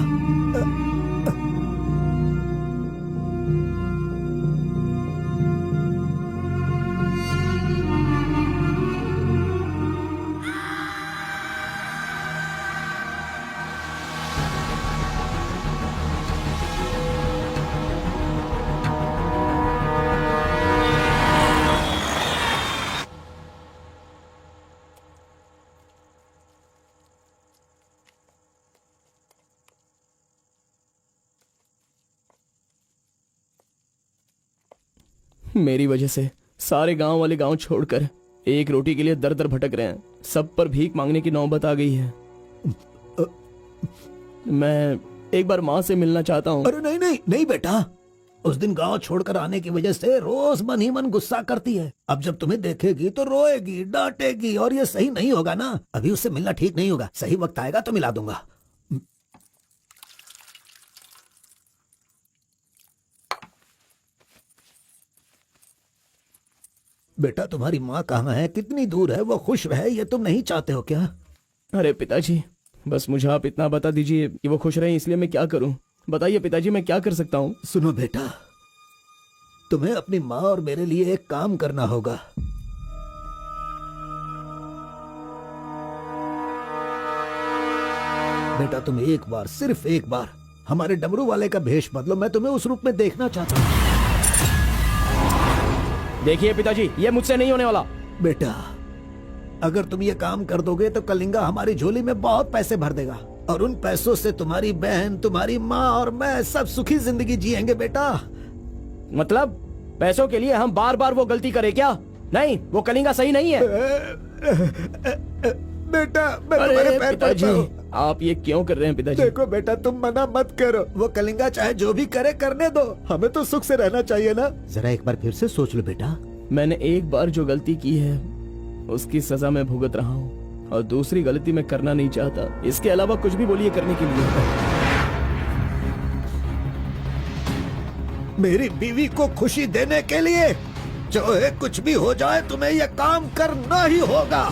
मेरी वजह से सारे गांव वाले गांव छोड़कर एक रोटी के लिए दर दर भटक रहे हैं। सब पर भीख मांगने की नौबत आ गई है। मैं एक बार माँ से मिलना चाहता हूँ। अरे नहीं नहीं नहीं बेटा, उस दिन गांव छोड़कर आने की वजह से रोज मन ही मन गुस्सा करती है। अब जब तुम्हें देखेगी तो रोएगी, डांटेगी, और ये सही नहीं होगा ना। अभी उससे मिलना ठीक नहीं होगा। सही वक्त आएगा तो मिला दूंगा। बेटा, तुम्हारी माँ कहाँ है? कितनी दूर है? वो खुश रहे, ये तुम नहीं चाहते हो क्या? अरे पिताजी, बस मुझे आप इतना बता दीजिए कि वो खुश रहे, इसलिए मैं क्या करूं? बताइए पिताजी, मैं क्या कर सकता हूं? सुनो बेटा, तुम्हें अपनी माँ और मेरे लिए एक काम करना होगा। बेटा, तुम एक बार, सिर्फ एक बार हमारे डमरू वाले का भेष बदलो। मैं तुम्हें उस रूप में देखना चाहता हूँ। देखिए पिताजी, ये मुझसे नहीं होने वाला। बेटा, अगर तुम ये काम कर दोगे तो कलिंगा हमारी झोली में बहुत पैसे भर देगा, और उन पैसों से तुम्हारी बहन, तुम्हारी माँ और मैं सब सुखी जिंदगी जिएंगे। बेटा, मतलब पैसों के लिए हम बार बार वो गलती करें क्या? नहीं, वो कलिंगा सही नहीं है। बेटा, मैं तुम्हारे पैर पिताजी, पड़ता हूं। आप ये क्यों कर रहे हैं पिताजी? देखो बेटा, तुम मना मत करो। वो कलिंगा चाहे जो भी करे, करने दो। हमें तो सुख से रहना चाहिए ना। जरा एक बार फिर से सोच लो बेटा। मैंने एक बार जो गलती की है उसकी सजा मैं भुगत रहा हूँ, और दूसरी गलती मैं करना नहीं चाहता। इसके अलावा कुछ भी बोलिए करने के लिए। मेरी बीवी को खुशी देने के लिए चाहे कुछ भी हो जाए, तुम्हें यह काम करना ही होगा।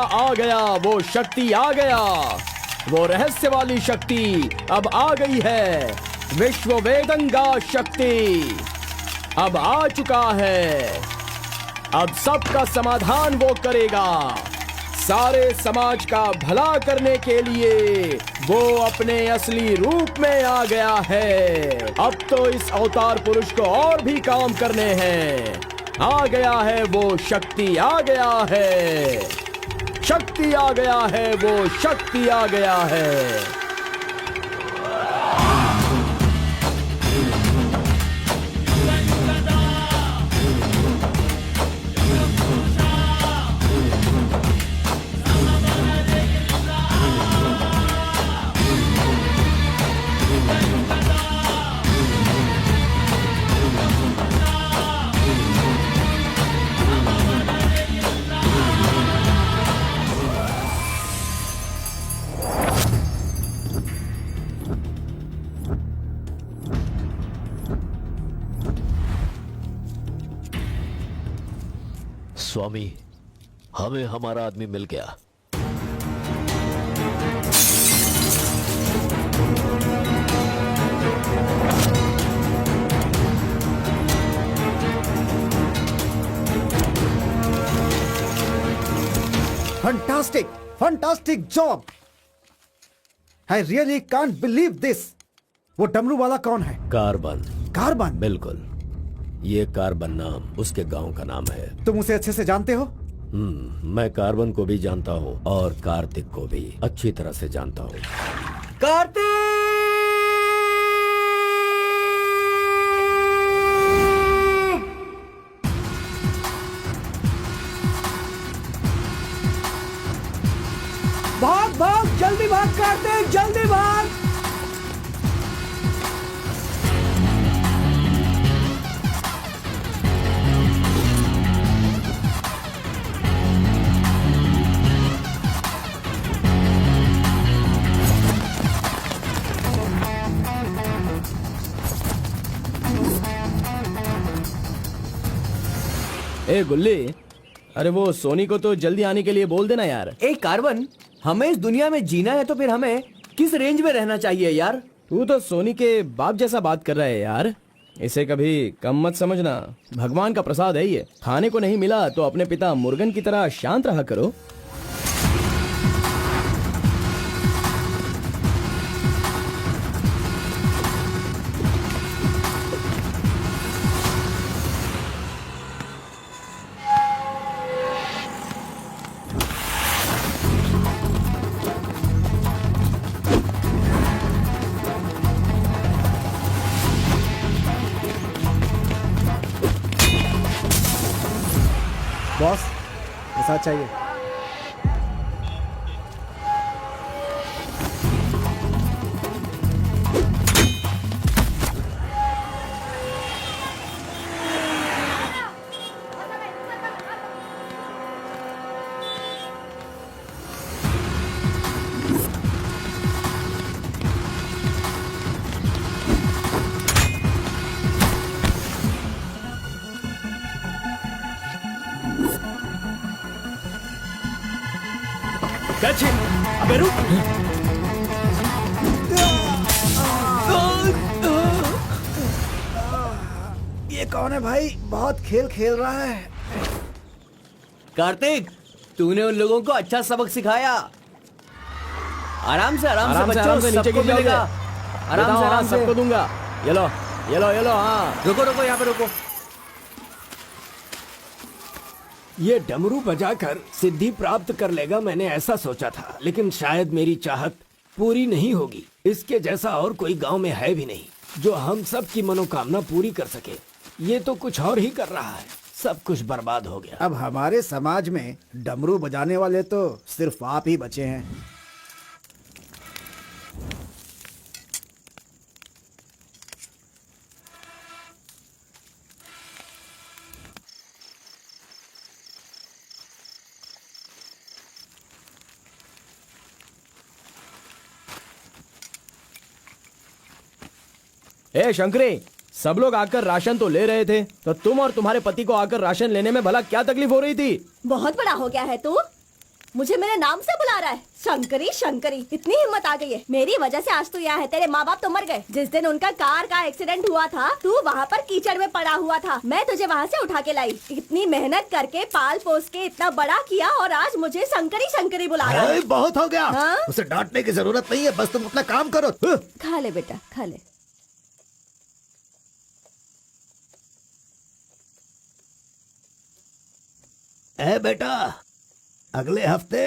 आ गया वो शक्ति आ गया, वो रहस्य वाली शक्ति अब आ गई है। विश्व वेदंगा शक्ति अब आ चुका है। अब सबका समाधान वो करेगा। सारे समाज का भला करने के लिए वो अपने असली रूप में आ गया है। अब तो इस अवतार पुरुष को और भी काम करने हैं। आ गया है वो शक्ति, आ गया है शक्ति, आ गया है वो शक्ति, आ गया है। स्वामी, हमें हमारा आदमी मिल गया। Fantastic, fantastic job. I really can't believe this. वो डमरू वाला कौन है? कार्बन। कार्बन? बिल्कुल, ये कार्बन नाम उसके गांव का नाम है। तुम उसे अच्छे से जानते हो? मैं कार्बन को भी जानता हूँ और कार्तिक को भी अच्छी तरह से जानता हूँ। कार्तिक! भाग भाग, जल्दी भाग कार्तिक, जल्दी भाग। ए गुल्ली, अरे वो सोनी को तो जल्दी आने के लिए बोल देना यार। ए कार्बन, हमें इस दुनिया में जीना है तो फिर हमें किस रेंज में रहना चाहिए यार? तू तो सोनी के बाप जैसा बात कर रहा है यार। इसे कभी कम मत समझना, भगवान का प्रसाद है ये। खाने को नहीं मिला तो अपने पिता मुर्गन की तरह शांत रहा करो। बॉस ऐसा चाहिए। अबे रुक। ये कौन है भाई? बहुत खेल खेल रहा है। कार्तिक, तूने उन लोगों को अच्छा सबक सिखाया। आराम से बच्चों, नीचे सबको गिर मिलेगा। जाओगे। आराम से सबको दूंगा। ये लो ये लो ये लो। हाँ रुको रुको, यहाँ पे रुको। ये डमरू बजाकर सिद्धि प्राप्त कर लेगा, मैंने ऐसा सोचा था, लेकिन शायद मेरी चाहत पूरी नहीं होगी। इसके जैसा और कोई गांव में है भी नहीं जो हम सब की मनोकामना पूरी कर सके। ये तो कुछ और ही कर रहा है, सब कुछ बर्बाद हो गया। अब हमारे समाज में डमरू बजाने वाले तो सिर्फ आप ही बचे हैं। ए शंकरी, सब लोग आकर राशन तो ले रहे थे, तो तुम और तुम्हारे पति को आकर राशन लेने में भला क्या तकलीफ हो रही थी? बहुत बड़ा हो गया है तू, मुझे मेरे नाम से बुला रहा है। शंकरी शंकरी, इतनी हिम्मत आ गई है। मेरी वजह से आज तू यहाँ है। तेरे माँ बाप तो मर गए। जिस दिन उनका कार का एक्सीडेंट हुआ था, तू वहाँ पर कीचड़ में पड़ा हुआ था। मैं तुझे वहाँ से उठा के लाई। इतनी मेहनत करके पाल पोस के इतना बड़ा किया और आज मुझे शंकरी शंकरी बुला रहा है। बहुत हो गया। हाँ? उसे डांटने की जरूरत नहीं है, बस तुम अपना काम करो। खा ले बेटा, खा ले। ए बेटा, अगले हफ्ते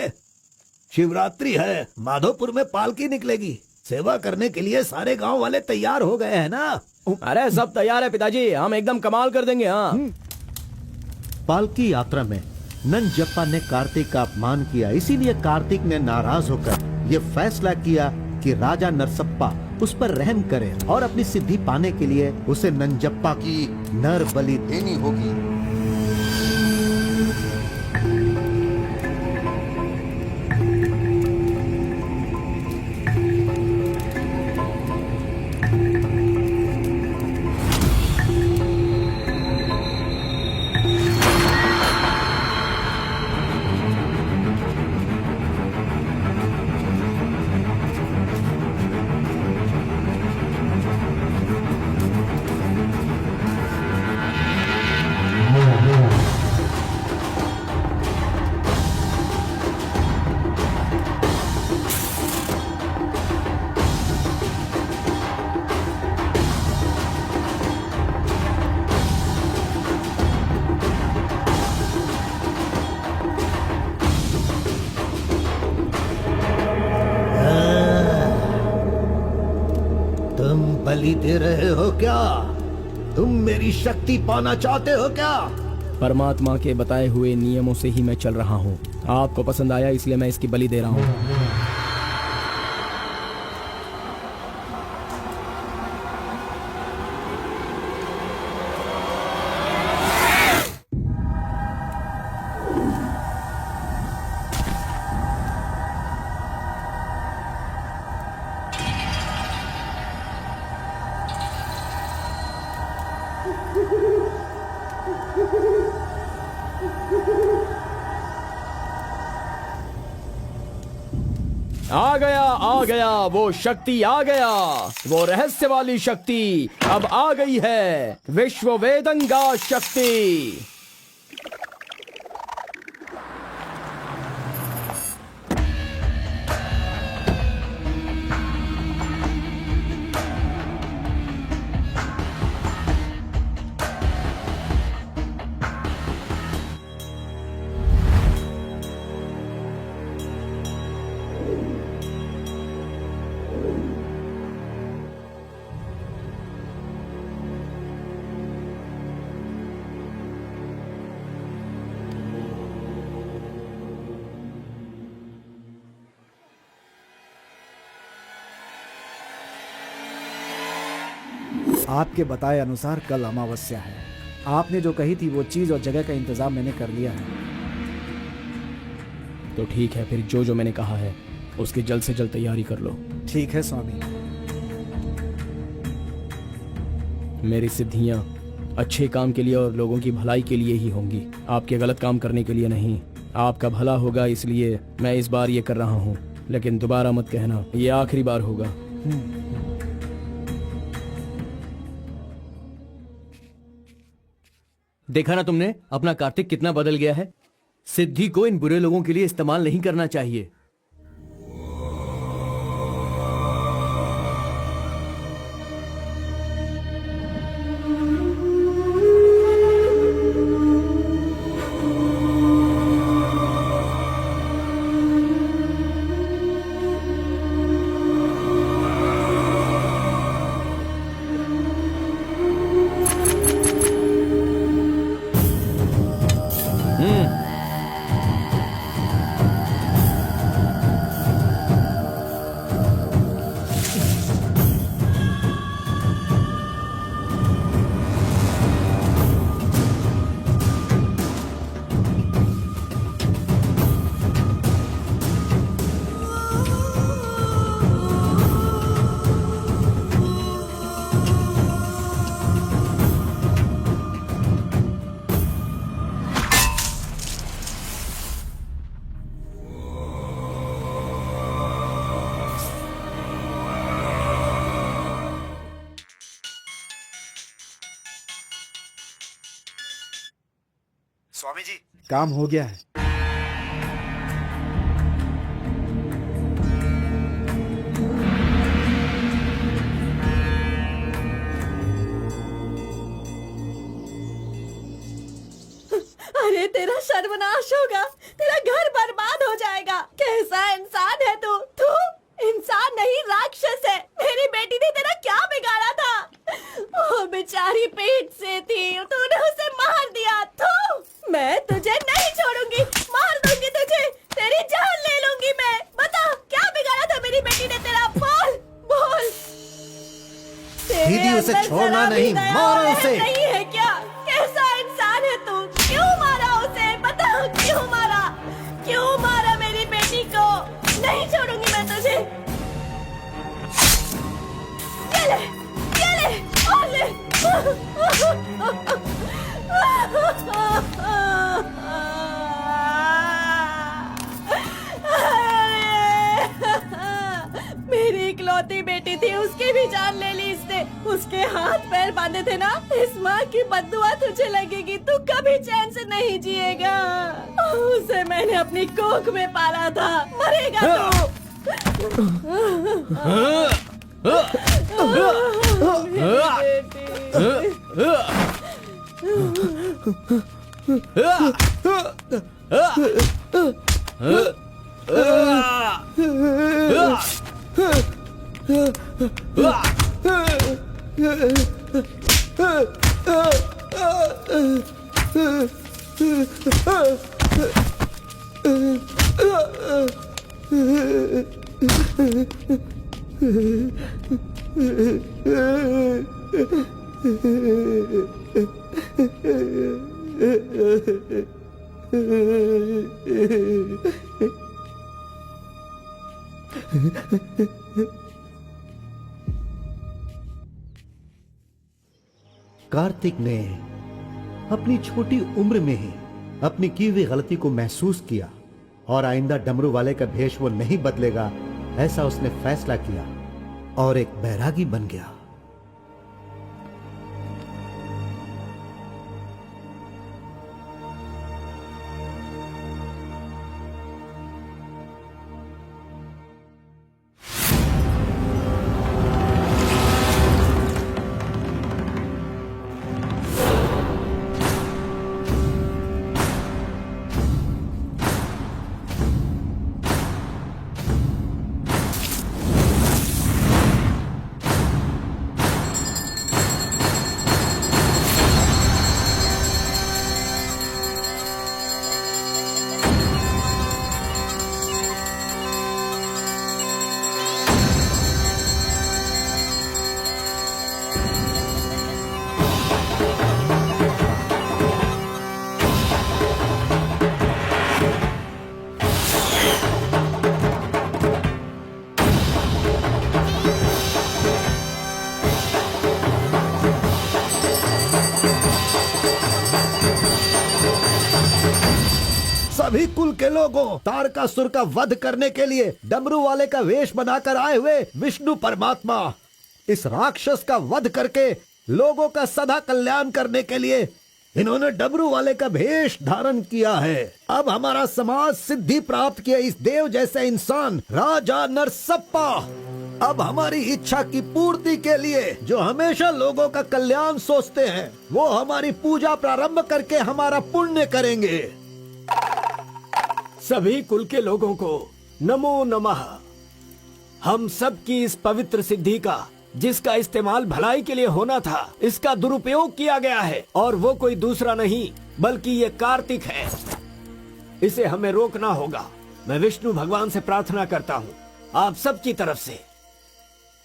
शिवरात्रि है, माधोपुर में पालकी निकलेगी। सेवा करने के लिए सारे गांव वाले तैयार हो गए हैं ना? अरे सब तैयार है पिताजी, हम एकदम कमाल कर देंगे। हाँ पालकी यात्रा में नंजप्पा ने कार्तिक का अपमान किया, इसीलिए कार्तिक ने नाराज होकर ये फैसला किया कि राजा नरसप्पा उस पर रहम करे और अपनी सिद्धि पाने के लिए उसे नंजप्पा की नर बलि देनी होगी। बलि दे रहे हो क्या? तुम मेरी शक्ति पाना चाहते हो क्या? परमात्मा के बताए हुए नियमों से ही मैं चल रहा हूँ। आपको पसंद आया इसलिए मैं इसकी बलि दे रहा हूँ। आ गया वो शक्ति आ गया, वो रहस्य वाली शक्ति अब आ गई है, विश्व वेदंगा शक्ति। आपके बताए अनुसार कल अमावस्या है। आपने जो कही थी वो चीज और जगह का इंतजाम मैंने कर लिया है। तो ठीक है, फिर जो मैंने कहा है उसकी जल्द से जल्द तैयारी कर लो। ठीक है स्वामी। मेरी सिद्धियां अच्छे काम के लिए और लोगों की भलाई के लिए ही होंगी, आपके गलत काम करने के लिए नहीं। आपका भला होगा इसलिए मैं इस बार ये कर रहा हूँ, लेकिन दोबारा मत कहना, ये आखिरी बार होगा। देखा ना तुमने अपना कार्तिक कितना बदल गया है। सिद्धि को इन बुरे लोगों के लिए इस्तेमाल नहीं करना चाहिए। स्वामी जी काम हो गया है। अरे तेरा सर्वनाश होगा, तेरा घर बर्बाद हो जाएगा। कैसा इंसान है तू? तू इंसान नहीं राक्षस है। मेरी बेटी ने तेरा क्या बिगाड़ा था? वो बेचारी पेट से थी, तूने उसे मार दिया। तू मैं तुझे नहीं छोड़ूंगी, मार दूंगी तुझे, तेरी जान ले लूंगी मैं। बता क्या बिगाड़ा था मेरी बेटी ने तेरा? बोल बोल। दीदी उसे छोड़ना नहीं, मारो उसे। नहीं है क्या? कैसा इंसान है तू? क्यों मारा उसे? बता क्यों मारा? क्यों मारा मेरी बेटी को? नहीं छोड़ूंगी मैं तुझे। ये ले, ये ले, और ले। मेरी इकलौती बेटी थी, उसकी भी जान ले ली इसने। उसके हाथ पैर बांधे थे ना, इस माँ की बद्दुआ तुझे लगेगी, तू कभी चैन से नहीं जिएगा। उसे मैंने अपनी कोख में पाला था, मरेगा तू। कार्तिक ने अपनी छोटी उम्र में ही अपनी की हुई गलती को महसूस किया और आइंदा डमरू वाले का भेष वो नहीं बदलेगा, ऐसा उसने फैसला किया और एक बैरागी बन गया। सभी कुल के लोगों, तारकासुर का वध करने के लिए डमरू वाले का वेश बनाकर आए हुए विष्णु परमात्मा इस राक्षस का वध करके लोगों का सदा कल्याण करने के लिए इन्होंने डमरू वाले का भेष धारण किया है। अब हमारा समाज सिद्धि प्राप्त किया इस देव जैसे इंसान राजा नरसप्पा अब हमारी इच्छा की पूर्ति के लिए जो हमेशा लोगों का कल्याण सोचते हैं वो हमारी पूजा प्रारंभ करके हमारा पुण्य करेंगे। सभी कुल के लोगों को नमो नमः। हम सब की इस पवित्र सिद्धि का जिसका इस्तेमाल भलाई के लिए होना था इसका दुरुपयोग किया गया है और वो कोई दूसरा नहीं बल्कि ये कार्तिक है। इसे हमें रोकना होगा। मैं विष्णु भगवान से प्रार्थना करता हूँ आप सब की तरफ से।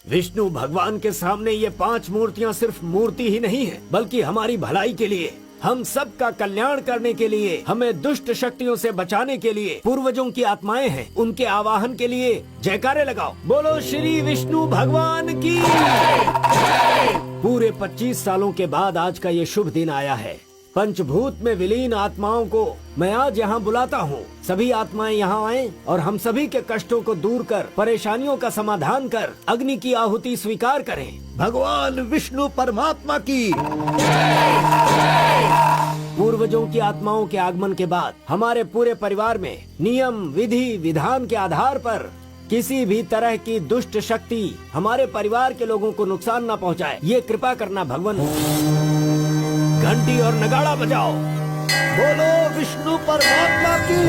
विष्णु भगवान के सामने ये 5 मूर्तियाँ सिर्फ मूर्ति ही नहीं है बल्कि हमारी भलाई के लिए, हम सब का कल्याण करने के लिए, हमें दुष्ट शक्तियों से बचाने के लिए पूर्वजों की आत्माएं हैं, उनके आवाहन के लिए जयकारे लगाओ। बोलो श्री विष्णु भगवान की। पूरे 25 सालों के बाद आज का ये शुभ दिन आया है। पंचभूत में विलीन आत्माओं को मैं आज यहाँ बुलाता हूँ। सभी आत्माएं यहाँ आएं और हम सभी के कष्टों को दूर कर, परेशानियों का समाधान कर, अग्नि की आहुति स्वीकार करें। भगवान विष्णु परमात्मा की। पूर्वजों की आत्माओं के आगमन के बाद हमारे पूरे परिवार में नियम, विधि, विधान के आधार पर किसी भी तरह की दुष्ट शक्ति हमारे परिवार के लोगों को नुकसान न पहुंचाए, ये कृपा करना भगवान। घंटी और नगाड़ा बजाओ। बोलो विष्णु परमात्मा की।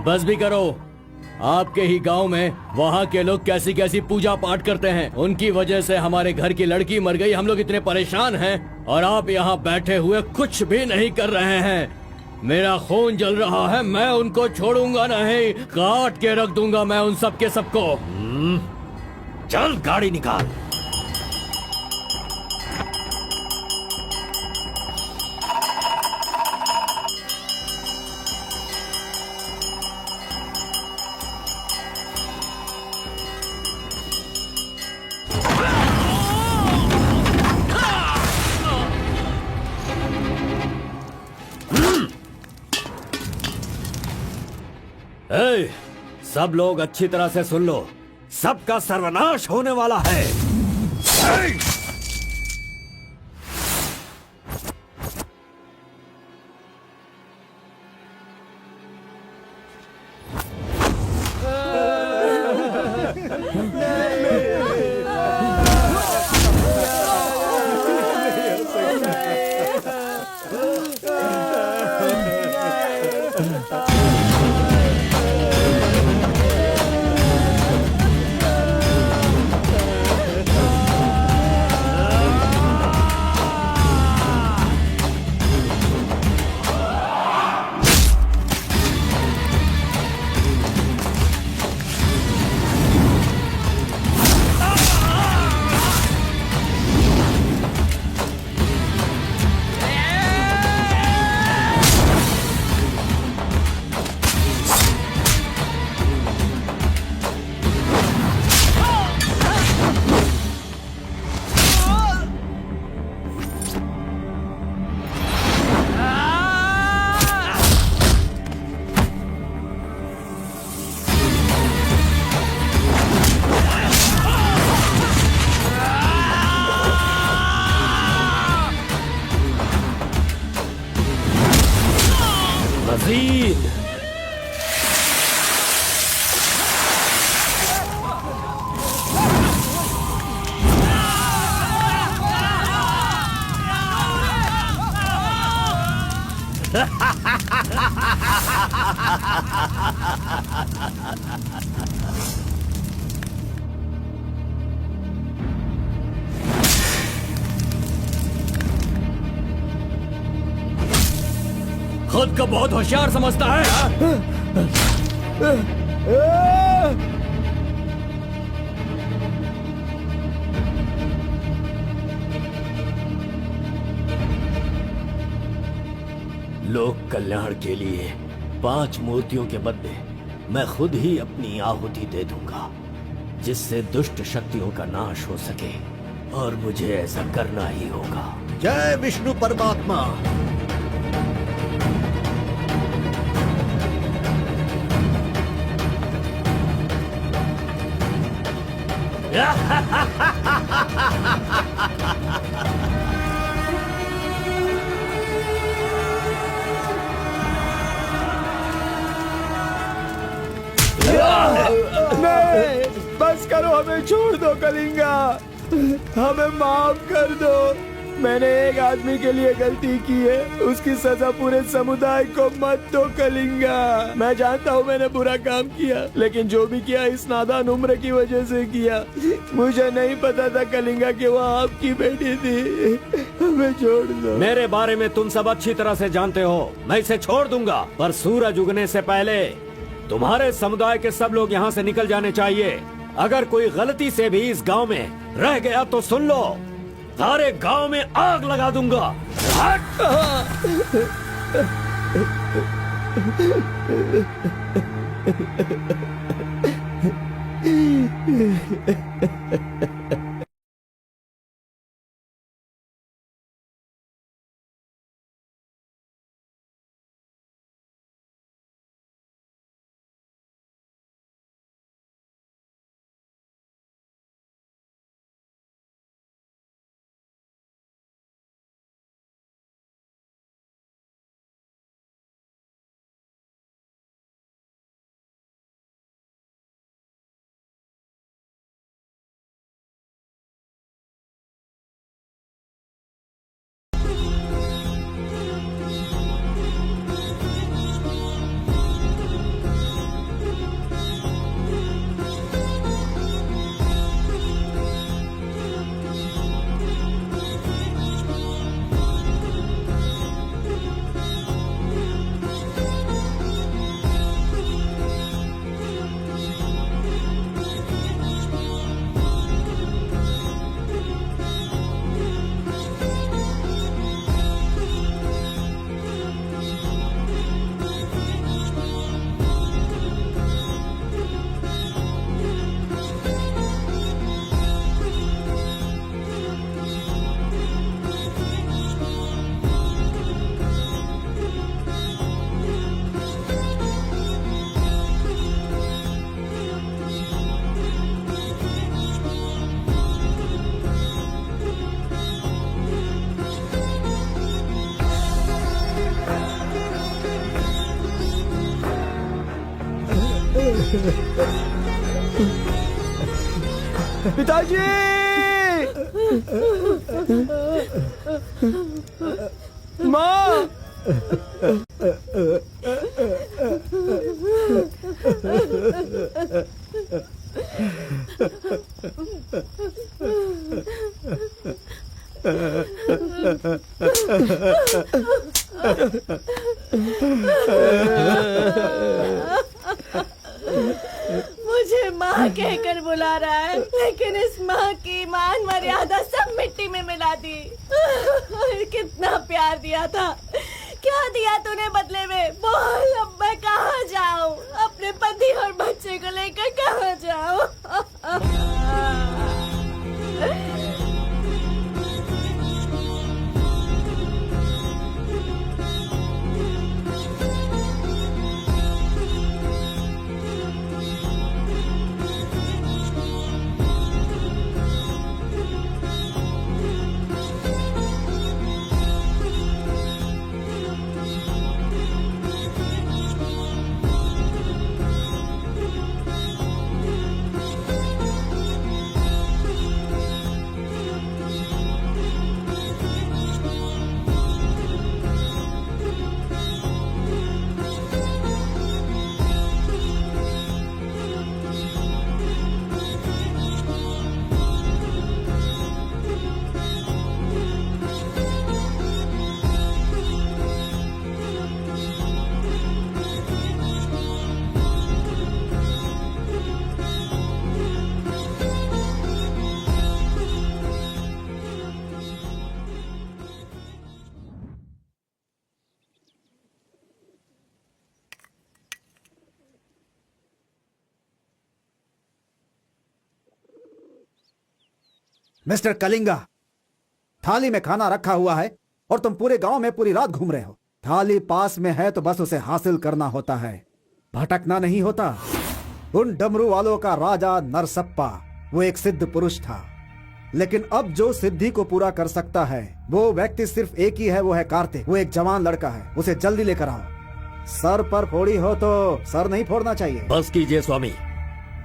बस भी करो। आपके ही गांव में वहाँ के लोग कैसी कैसी पूजा पाठ करते हैं, उनकी वजह से हमारे घर की लड़की मर गई। हम लोग इतने परेशान हैं और आप यहाँ बैठे हुए कुछ भी नहीं कर रहे हैं। मेरा खून जल रहा है, मैं उनको छोड़ूंगा नहीं, काट के रख दूंगा मैं उन सबके सबको। चल गाड़ी निकाल। ए, सब लोग अच्छी तरह से सुन लो, सबका सर्वनाश होने वाला है। खुद को बहुत होशियार समझता है हाँ? लोक कल्याण के लिए 5 मूर्तियों के बदले मैं खुद ही अपनी आहुति दे दूंगा, जिससे दुष्ट शक्तियों का नाश हो सके, और मुझे ऐसा करना ही होगा। जय विष्णु परमात्मा। नहीं, बस करो, हमें छोड़ दो कलिंगा, हमें माफ कर दो। मैंने एक आदमी के लिए गलती की है, उसकी सजा पूरे समुदाय को मत दो कलिंगा। मैं जानता हूँ मैंने बुरा काम किया, लेकिन जो भी किया इस नादान उम्र की वजह से किया। मुझे नहीं पता था कलिंगा कि वो आपकी बेटी थी। हमें छोड़ दो। मेरे बारे में तुम सब अच्छी तरह से जानते हो, मैं इसे छोड़ दूंगा, पर सूरज उगने से पहले तुम्हारे समुदाय के सब लोग यहाँ से निकल जाने चाहिए। अगर कोई गलती से भी इस गांव में रह गया तो सुन लो, सारे गांव में आग लगा दूंगा। पिताजी! माँ! मुझे माँ कहकर बुला रहा है, लेकिन इस माँ की मान मर्यादा सब मिट्टी में मिला दी। कितना प्यार दिया था, क्या दिया तूने बदले में? बोल, अब मैं कहाँ जाऊँ? अपने पति और बच्चे को लेकर कहाँ जाऊँ? मिस्टर कलिंगा, थाली में खाना रखा हुआ है और तुम पूरे गांव में पूरी रात घूम रहे हो। थाली पास में है तो बस उसे हासिल करना होता है, भटकना नहीं होता। उन डमरू वालों का राजा नरसप्पा वो एक सिद्ध पुरुष था, लेकिन अब जो सिद्धि को पूरा कर सकता है वो व्यक्ति सिर्फ एक ही है, वो है कार्तिक। वो एक जवान लड़का है, उसे जल्दी लेकर आओ। सर पर फोड़ी हो तो सर नहीं फोड़ना चाहिए। बस कीजिए स्वामी,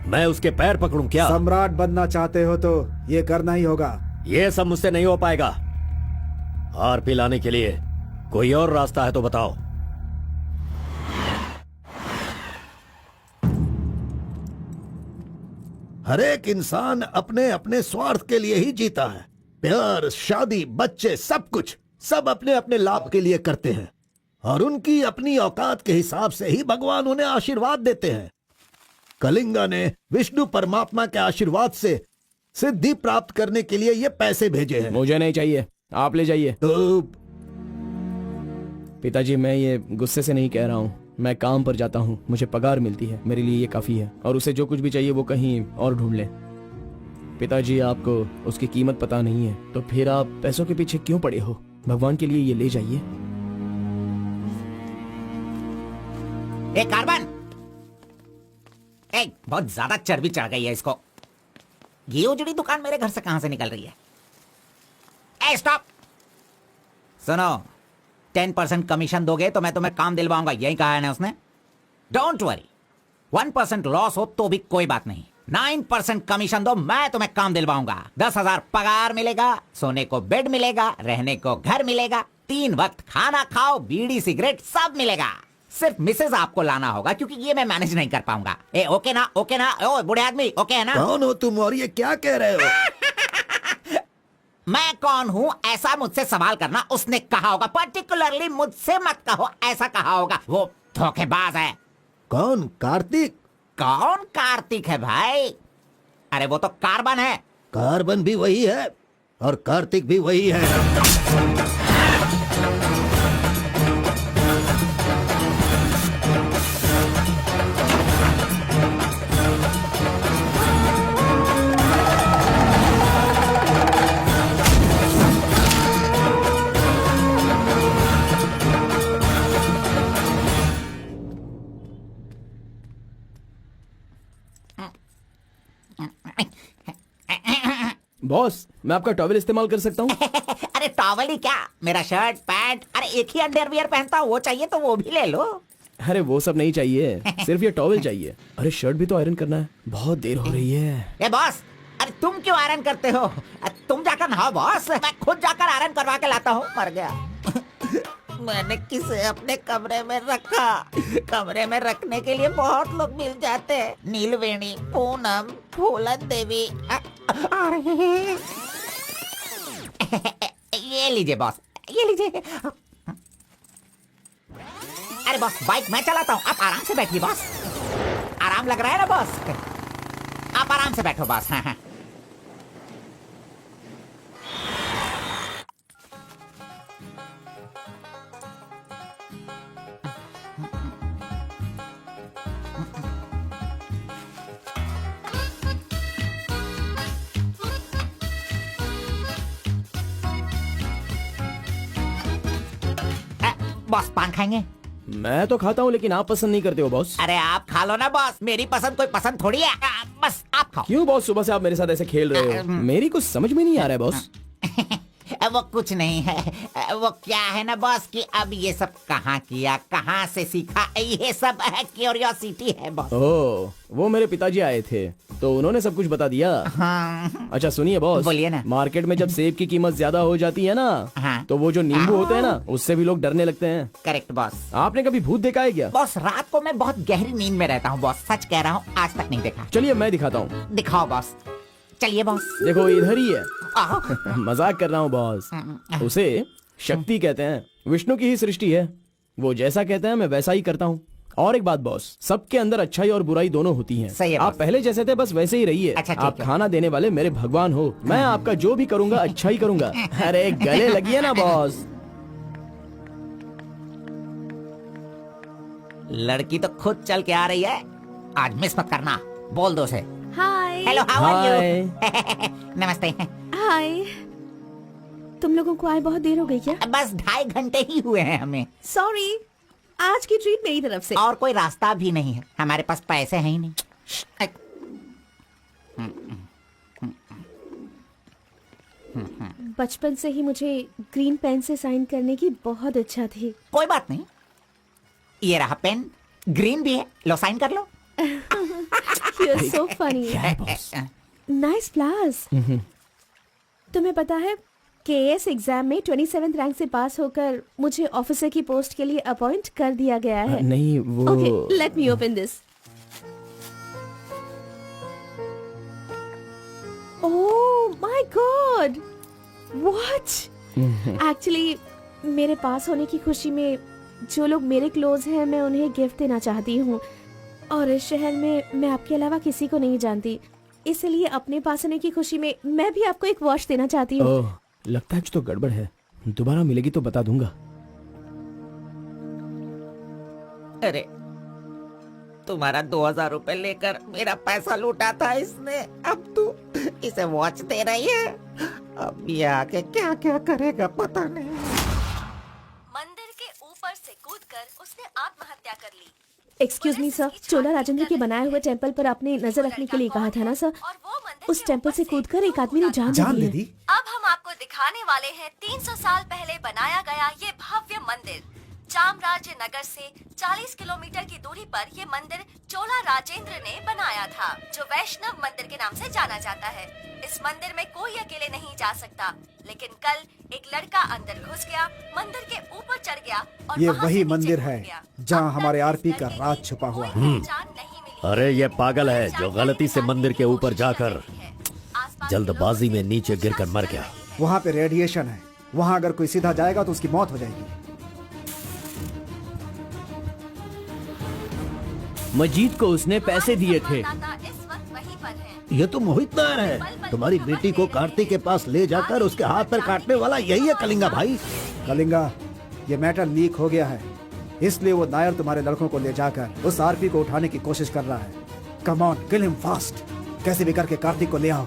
मैं उसके पैर पकड़ूं क्या? सम्राट बनना चाहते हो तो ये करना ही होगा। ये सब मुझसे नहीं हो पाएगा। हार पिलाने के लिए कोई और रास्ता है तो बताओ। हर एक इंसान अपने अपने स्वार्थ के लिए ही जीता है। प्यार, शादी, बच्चे, सब कुछ सब अपने अपने लाभ के लिए करते हैं और उनकी अपनी औकात के हिसाब से ही भगवान उन्हें आशीर्वाद देते हैं। कलिंगा ने विष्णु परमात्मा के आशीर्वाद से सिद्धि प्राप्त करने के लिए ये पैसे भेजे हैं। मुझे नहीं चाहिए, आप ले जाइए। तो पिताजी, मैं ये गुस्से से नहीं कह रहा हूँ। मैं काम पर जाता हूँ, मुझे पगार मिलती है, मेरे लिए ये काफी है। और उसे जो कुछ भी चाहिए वो कहीं और ढूंढ ले। पिताजी, आपको उसकी कीमत पता नहीं है तो फिर आप पैसों के पीछे क्यों पड़े हो? भगवान के लिए ये ले जाइए। कार्बन, बहुत ज्यादा चर्बी चढ़ गई है इसको। ये उजड़ी दुकान मेरे घर से कहां से निकल रही है? स्टॉप! सुनो, 10% कमीशन दोगे तो मैं तुम्हें काम दिलवाऊंगा, यही कहा है ना उसने। डोंट वरी, 1% लॉस हो तो भी कोई बात नहीं। 9% कमीशन दो, मैं तुम्हें काम दिलवाऊंगा। 10,000 पगार मिलेगा, सोने को बेड मिलेगा, रहने को घर मिलेगा, 3 वक्त खाना खाओ, बीड़ी सिगरेट सब मिलेगा। सिर्फ मिसेज आपको लाना होगा क्योंकि ये मैं मैनेज नहीं कर पाऊंगा। ओके ना? ओके ना? ओ बूढ़े आदमी, ओके है ना? कौन हो तुम और ये क्या कह रहे हो? मैं कौन हूँ ऐसा मुझसे सवाल करना उसने कहा होगा। पर्टिकुलरली मुझसे मत कहो, ऐसा कहा होगा। वो धोखेबाज है। कौन? कार्तिक? कौन कार्तिक है भाई? अरे वो तो कार्बन है। कार्बन भी वही है और कार्तिक भी वही है। बॉस, मैं आपका टॉवेल इस्तेमाल कर सकता हूँ? अरे टॉवल ही क्या, मेरा शर्ट पैंट, अरे एक ही अंडरवियर पहनता हूँ, वो चाहिए तो वो भी ले लो। अरे वो सब नहीं चाहिए, सिर्फ ये टॉवेल चाहिए। अरे शर्ट भी तो आयरन करना है, बहुत देर हो रही है। ए बॉस, अरे तुम क्यों आयरन करते हो? तुम जाकर नहाओ बॉस, मैं खुद जाकर आयरन करवा के लाता हूँ। मर गया। मैंने किसे अपने कमरे में रखा? कमरे में रखने के लिए बहुत लोग मिल जाते हैं। नीलवेणी, पूनम, फूलन देवी। ये लीजिए बॉस, ये लीजिए। अरे बॉस, बाइक मैं चलाता हूँ, आप आराम से बैठिए बॉस। आराम लग रहा है ना बॉस? आप आराम से बैठो बॉस। हाँ हाँ। बॉस पान खाएंगे? मैं तो खाता हूँ लेकिन आप पसंद नहीं करते हो बॉस। अरे आप खा लो ना बॉस, मेरी पसंद कोई पसंद थोड़ी है। बस आप खाओ। क्यों बॉस, सुबह से आप मेरे साथ ऐसे खेल रहे हो? मेरी कुछ समझ में नहीं आ रहा है बॉस। वो कुछ नहीं है, वो क्या है ना बॉस कि अब ये सब कहाँ किया, कहाँ से सीखा, ये सब क्यूरियोसिटी है बॉस। ओह, वो मेरे पिताजी आए थे तो उन्होंने सब कुछ बता दिया। हाँ। अच्छा सुनिए बॉस, बोलिए ना। मार्केट में जब सेब की कीमत ज्यादा हो जाती है ना, हाँ। तो वो जो नींबू होते हैं ना, उससे भी लोग डरने लगते हैं। Correct boss. आपने कभी भूत देखा है क्या? बॉस रात को मैं बहुत गहरी नींद में रहता हूँ बॉस, सच कह रहा हूँ, आज तक नहीं देखा। चलिए मैं दिखाता हूँ। दिखाओ बॉस, चलिए बॉस। देखो इधर ही है। आह। मजाक कर रहा हूँ बॉस। उसे शक्ति कहते हैं, विष्णु की ही सृष्टि है। वो जैसा कहते हैं मैं वैसा ही करता हूँ। और एक बात बॉस, सबके अंदर अच्छाई और बुराई दोनों होती हैं। सही है आप बॉस। पहले जैसे थे बस वैसे ही रहिए। अच्छा, ठीक आप है। खाना देने वाले मेरे भगवान हो, मैं आपका जो भी करूंगा अच्छा ही करूंगा। अरे गले लगिए ना बॉस। लड़की तो खुद चल के आ रही है, आज मिस मत करना। बोल दो उसे। Hi. Hello, how are hi. You? नमस्ते। हाय। तुम लोगों को आए बहुत देर हो गई क्या? बस 2.5 घंटे ही हुए हैं हमें। सॉरी, आज की ट्रीट मेरी तरफ से। और कोई रास्ता भी नहीं है, हमारे पास पैसे हैं ही नहीं। बचपन से ही मुझे ग्रीन पेन से साइन करने की बहुत इच्छा थी। कोई बात नहीं, ये रहा पेन, ग्रीन भी है, लो साइन कर लो। You're so funny. Nice flowers. तुम्हें पता है केएस एग्जाम में 27th रैंक से पास होकर मुझे ऑफिसर की पोस्ट के लिए अपॉइंट कर दिया गया है। नहीं वो okay, let me open this. Oh my God, what? Actually मेरे पास होने की खुशी में जो लोग मेरे क्लोज हैं मैं उन्हें गिफ्ट देना चाहती हूँ, और इस शहर में मैं आपके अलावा किसी को नहीं जानती, इसलिए अपने पास होने की खुशी में मैं भी आपको एक वॉच देना चाहती हूँ। ओह, लगता है कुछ तो गड़बड़ है। दोबारा मिलेगी तो बता दूंगा। अरे तुम्हारा 2000 रुपए लेकर मेरा पैसा लूटा था इसने, अब तू इसे वॉच दे रही है। अब ये आके क्या क्या करेगा पता नहीं। मंदिर के ऊपर से कूदकर उसने आत्महत्या कर ली। एक्सक्यूज मी सर, चोला राजेंद्र के बनाए हुए टेम्पल पर आपने नजर रखने के लिए कहा था ना सर? और वो मंदिर उस टेम्पल से कूदकर एक आदमी ने जान जान दे ले दी है। दी। अब हम आपको दिखाने वाले हैं 300 साल पहले बनाया गया ये भव्य मंदिर। चामराज नगर से 40 किलोमीटर की दूरी पर ये मंदिर चोला राजेंद्र ने बनाया था, जो वैष्णव मंदिर के नाम से जाना जाता है। इस मंदिर में कोई अकेले नहीं जा सकता, लेकिन कल एक लड़का अंदर घुस गया, मंदिर के ऊपर चढ़ गया और ये वहां वही से नीचे मंदिर कूद है गया। जहाँ अब हमारे तक आरपी इस का लड़के राज की छुपा हुआ कोई है। पहचान नहीं मिली। अरे ये पागल है जो गलती से मंदिर के ऊपर जाकर जल्दबाजी में नीचे गिरकर मर गया। वहाँ पे रेडिएशन है, वहाँ अगर कोई सीधा जाएगा तो उसकी मौत हो जाएगी। मजीद को उसने पैसे दिए थे। इस वक्त वहीं पर है। ये तो मोहित नायर है। तुम्हारी बेटी को कार्तिक के पास ले जाकर उसके हाथ पर काटने वाला यही है कलिंगा भाई। कलिंगा, ये मैटर लीक हो गया है, इसलिए वो नायर तुम्हारे लड़कों को ले जाकर उस आरपी को उठाने की कोशिश कर रहा है। Come on, kill him fast. कैसे भी करके कार्तिक को ले आओ,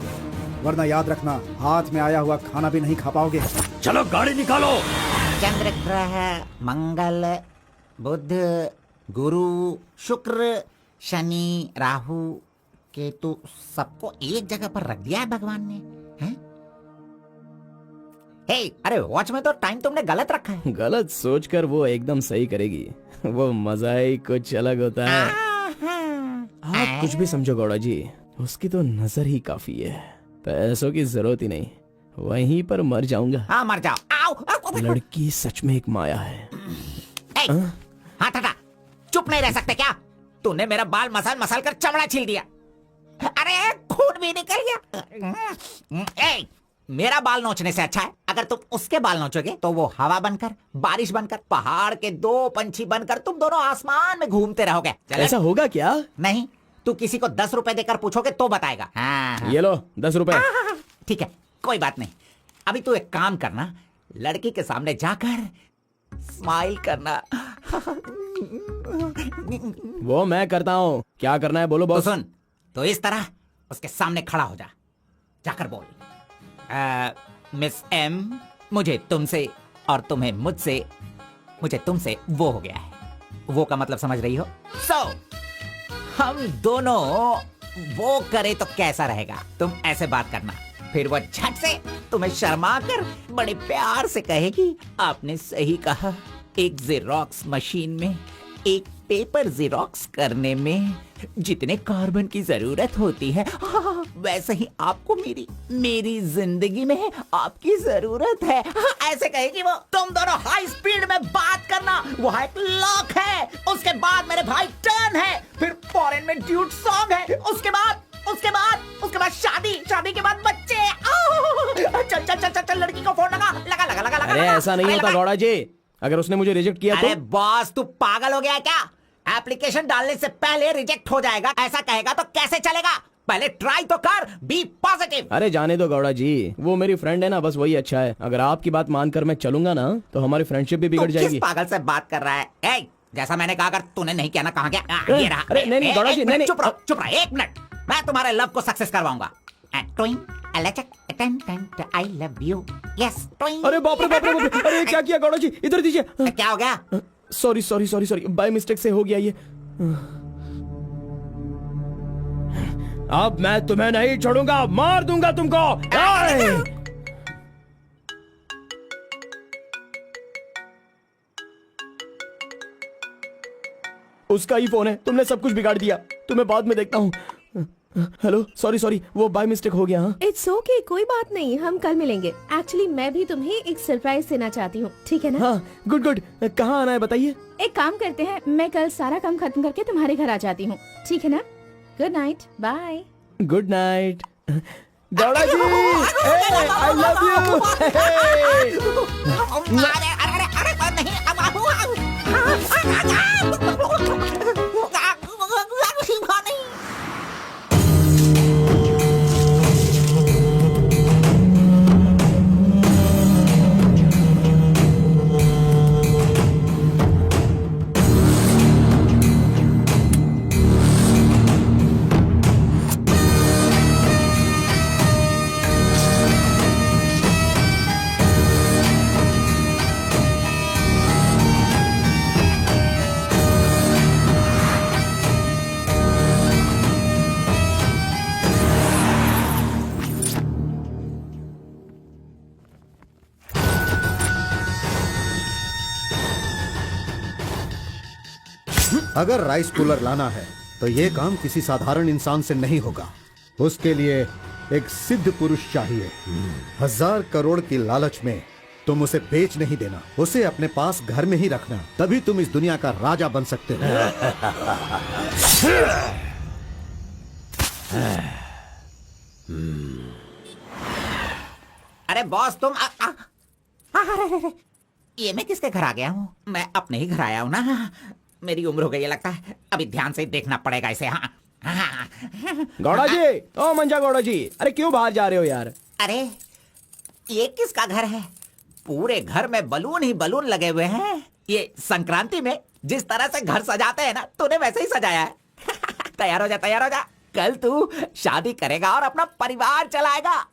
वरना याद रखना हाथ में आया हुआ खाना भी नहीं खा पाओगे। चलो गाड़ी निकालो। चंद्र ग्रह, मंगल, बुध, गुरु, शुक्र, शनि, राहु, केतु, सबको एक जगह पर रख दिया है भगवान ने, हैं? हे, अरे वॉच में तो टाइम तुमने गलत रखा है। गलत सोचकर वो एकदम सही करेगी। वो मजा ही कुछ अलग होता है। आप कुछ भी समझो गौड़ा जी, उसकी तो नजर ही काफी है, पैसों की जरूरत ही नहीं, वहीं पर मर जाऊंगा। हाँ मर जाओ। आओ, आओ। लड़की सच में एक माया है। हाथ हटा, चुप नहीं रह सकते क्या? तूने मेरा बाल मसल मसल कर चमड़ा छील दिया। अरे खून भी निकल गया। ए, मेरा बाल नोचने से अच्छा है अगर तुम उसके बाल नोचोगे तो वो हवा बनकर, बारिश बनकर, पहाड़ के 2 पंछी बनकर तुम दोनों आसमान में घूमते रहोगे। चले? ऐसा होगा क्या? नहीं, तू किसी को 10 रुपए देकर पूछोगे तो बताएगा। हाँ। ये लो 10 रुपए। ठीक है, कोई बात नहीं। अभी तू एक काम करना, लड़की के सामने जाकर स्माइल करना। वो मैं करता हूँ, क्या करना है बोलो तो बॉस। सुन, तो इस तरह उसके सामने खड़ा हो जा, जाकर बोल, मिस एम, मुझे तुमसे और तुम्हें मुझसे, मुझे तुमसे वो हो गया है। वो का मतलब समझ रही हो? हम दोनों वो करे तो कैसा रहेगा? तुम ऐसे बात करना, फिर वो झट से तुम्हें शर्मा कर बड़े प्यार से कहेगी, आपने सही कहा, एक जेरोक्स मशीन में एक पेपर जेरोक्स करने में जितने कार्बन की जरूरत होती है, वैसे ही आपको मेरी जिंदगी में आपकी जरूरत है। ऐसे कहेगी वो। तुम दोनों हाई स्पीड में बात करना, वहाँ एक लॉक है, उसके बाद मेरे भाई टर्न है, फिर फॉरेन में ड्यूट सॉन्ग है, उसके बाद शादी के बाद बच्चे। चल लड़की को फोन लगा। अरे ऐसा नहीं होता गौड़ा जी, अगर उसने मुझे रिजेक्ट किया अरे तो? बॉस, तू पागल हो गया है क्या? एप्लीकेशन डालने से पहले रिजेक्ट हो जाएगा, ऐसा कहेगा तो कैसे चलेगा? पहले ट्राई तो कर, बी पॉजिटिव। अरे जाने दो गौड़ा जी, वो मेरी फ्रेंड है ना, बस वही अच्छा है। अगर आपकी बात मानकर मैं चलूंगा ना तो हमारी फ्रेंडशिप भी बिगड़ जाएगी। किस पागल से बात कर रहा है? ए, जैसा मैंने कहा, अगर तूने नहीं किया ना, कहाँ गया? ये रहा। अरे नहीं गौड़ा जी, नहीं। चुप रहो, 1 मिनट, मैं तुम्हारे लव को सक्सेस करवाऊंगा। आई लव यू। यस। अरे बाप रे बाप रे बाप रे, अरे क्या किया गौड़ा जी, इधर दीजिए। क्या हो गया? Sorry sorry sorry sorry, by mistake से हो गया ये। अब मैं तुम्हें नहीं छोड़ूंगा, मार दूंगा तुमको। आए! उसका ही फोन है, तुमने सब कुछ बिगाड़ दिया। तुम्हें बाद में देखता हूँ। हेलो, सॉरी सॉरी, वो बाय मिस्टेक हो गया। हाँ इट्स ओके, कोई बात नहीं, हम कल मिलेंगे। एक्चुअली मैं भी तुम्हें एक सरप्राइज देना चाहती हूँ, ठीक है ना? हाँ, गुड गुड। कहाँ आना है बताइए? एक काम करते हैं, मैं कल सारा काम खत्म करके तुम्हारे घर आ जाती हूँ, ठीक है ना? Good night, bye. Good night Gowda ji. I love you. अरे अरे अरे अरे नहीं, अगर राइस कूलर लाना है तो ये काम किसी साधारण इंसान से नहीं होगा। उसके लिए एक सिद्ध पुरुष चाहिए। 1000 करोड़ की लालच में तुम उसे बेच नहीं देना, उसे अपने पास घर में ही रखना, तभी तुम इस दुनिया का राजा बन सकते हो। अरे बॉस तुम अरे, ये मैं किसके घर आ गया हूँ? मैं अपने ही घर आया हूँ ना। मेरी उम्र हो गई है लगता है, अभी ध्यान से देखना पड़ेगा इसे। हाँ गौड़ा जी, ओ मंजा गौड़ा जी, अरे क्यों बाहर जा रहे हो यार? अरे ये किसका घर है? पूरे घर में बलून ही बलून लगे हुए हैं। ये संक्रांति में जिस तरह से घर सजाते हैं ना, तूने वैसे ही सजाया है। तैयार हो जा, तैयार हो जा, कल तू शादी करेगा और अपना परिवार चलाएगा।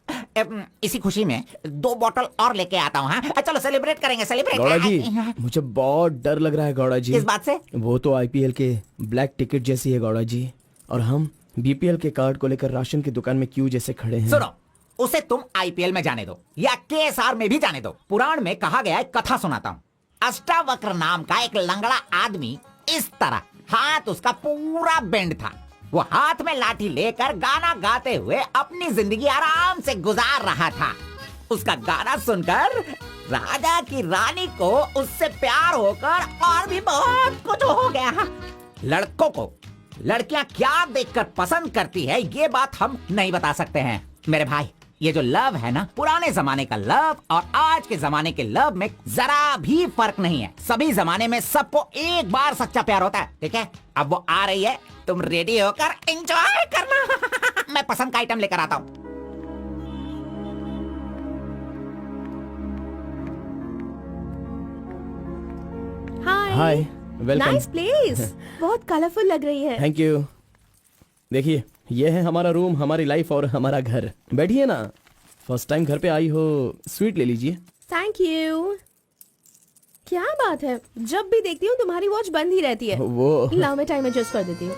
इसी खुशी में 2 बॉटल और लेके आता हूँ। हाँ चलो सेलिब्रेट करेंगे, सेलिब्रेट। गौड़ा जी, मुझे बहुत डर लग रहा है गौड़ा जी। किस बात से? वो तो आईपीएल के ब्लैक टिकट जैसी है गौड़ा जी, और हम बीपीएल के कार्ड को लेकर राशन की दुकान में क्यू जैसे खड़े हैं। सुनो, उसे तुम आईपीएल में जाने दो या केएसआर में भी जाने दो। पुराण में कहा गया है, कथा सुनाता हूँ। अष्टावक्र नाम का एक लंगड़ा आदमी, इस तरह हाथ उसका पूरा बेंड था। वो हाथ में लाठी लेकर गाना गाते हुए अपनी जिंदगी आराम से गुजार रहा था। उसका गाना सुनकर राजा की रानी को उससे प्यार होकर और भी बहुत कुछ हो गया। लड़कों को लड़कियां क्या देखकर पसंद करती है, ये बात हम नहीं बता सकते हैं मेरे भाई। ये जो लव है ना, पुराने जमाने का लव और आज के जमाने के लव में जरा भी फर्क नहीं है। सभी जमाने में सबको एक बार सच्चा प्यार होता है, ठीक है? अब वो आ रही है, तुम रेडी होकर एंजॉय करना। मैं पसंद का आइटम लेकर आता हूँ। हाय, वेलकम। नाइस प्लेस, बहुत कलरफुल लग रही है। Thank you. देखिए, ये है हमारा रूम, हमारी लाइफ और हमारा घर। बैठिए ना, फर्स्ट टाइम घर पे आई हो, स्वीट ले लीजिए। Thank you. क्या बात है, जब भी देखती हूँ तुम्हारी वॉच बंद ही रहती है। वो लाओ मैं टाइम एडजस्ट कर देती हूँ।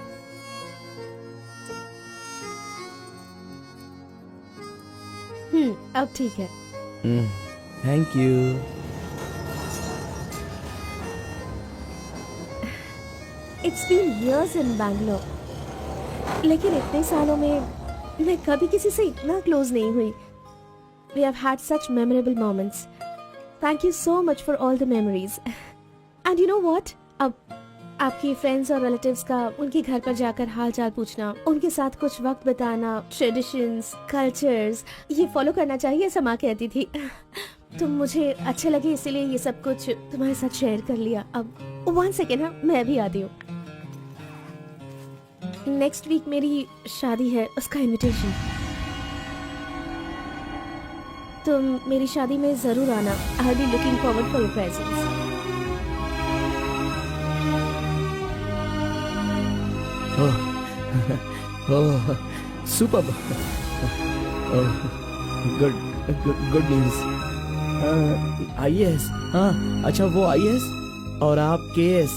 अब ठीक है। Thank you. It's been years in Bangalore, लेकिन इतने सालों में मैं कभी किसी से इतना क्लोज नहीं हुई। We have had such memorable moments. Thank you so much for all the memories. And you know what? अब आपकी फ्रेंड्स और रिलेटिव्स का उनके घर पर जाकर हाल चाल पूछना, उनके साथ कुछ वक्त बिताना, ट्रेडिशंस, कल्चर्स, ये फॉलो करना चाहिए, ऐसा माँ कहती थी। तुम मुझे अच्छे लगे, इसीलिए ये सब कुछ तुम्हारे साथ शेयर कर लिया। अब 1 सेकेंड, हाँ मैं भी आती हूँ। नेक्स्ट वीक मेरी शादी है, उसका इनविटेशन। तुम मेरी शादी में जरूर आना। I be looking forward for your presence. Super. Good news. IAS, हाँ अच्छा वो IAS और आप KS।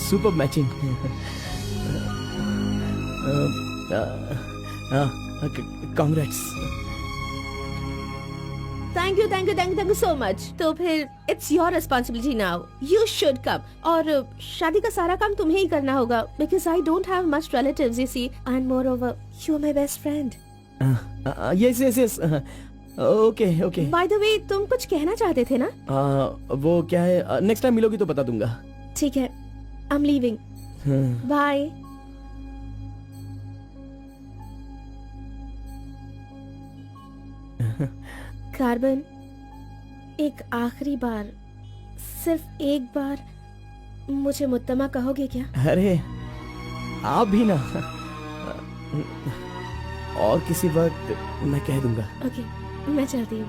Super matching. Congrats. Thank you so much. तो फिर it's your responsibility now, you should come. और शादी का सारा काम तुम्हें ही करना होगा, because I don't have much relatives you see, and moreover you are my best friend. Yes okay. By the way, तुम कुछ कहना चाहते थे ना? वो क्या है, नेक्स्ट टाइम मिलोगी तो बता दूंगा। ठीक है, I am leaving, bye. Carbon, एक आखिरी बार, सिर्फ एक बार मुझे मुत्तमा कहोगे क्या? अरे आप भी ना, और किसी वक्त मैं कह दूंगा। ओके, मैं चलती हूँ।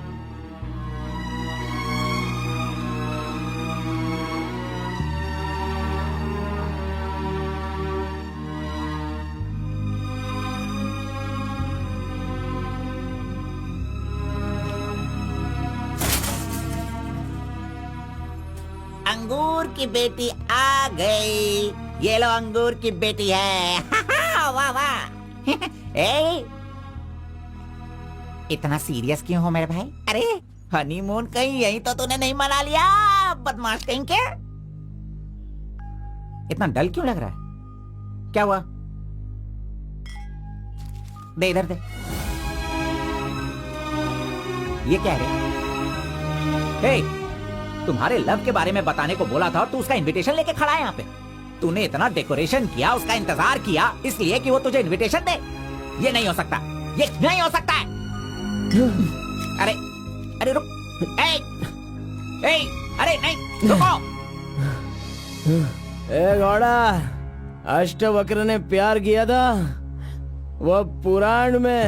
अंगूर की बेटी आ गई। ये लो अंगूर की बेटी है। वाह वाह। ए, इतना सीरियस क्यों हो मेरे भाई? अरे हनीमून कहीं यहीं तो तूने नहीं मना लिया, बदमाश कहीं के। इतना डल क्यों लग रहा है? क्या हुआ? दे इधर दे। ये क्या है? हे, तुम्हारे लव के बारे में बताने को बोला था और तू उसका इनविटेशन लेके खड़ा है यहाँ पे। तूने इतना डेकोरेशन किया, उसका इंतजार किया इसलिए कि वो तुझे इनविटेशन दे। ये नहीं हो सकता, ये नहीं हो सकता है। अरे अरे रुक, अरे नहीं रुको। ए घोड़ा, अष्टवक्र ने प्यार किया था वो पुराण में,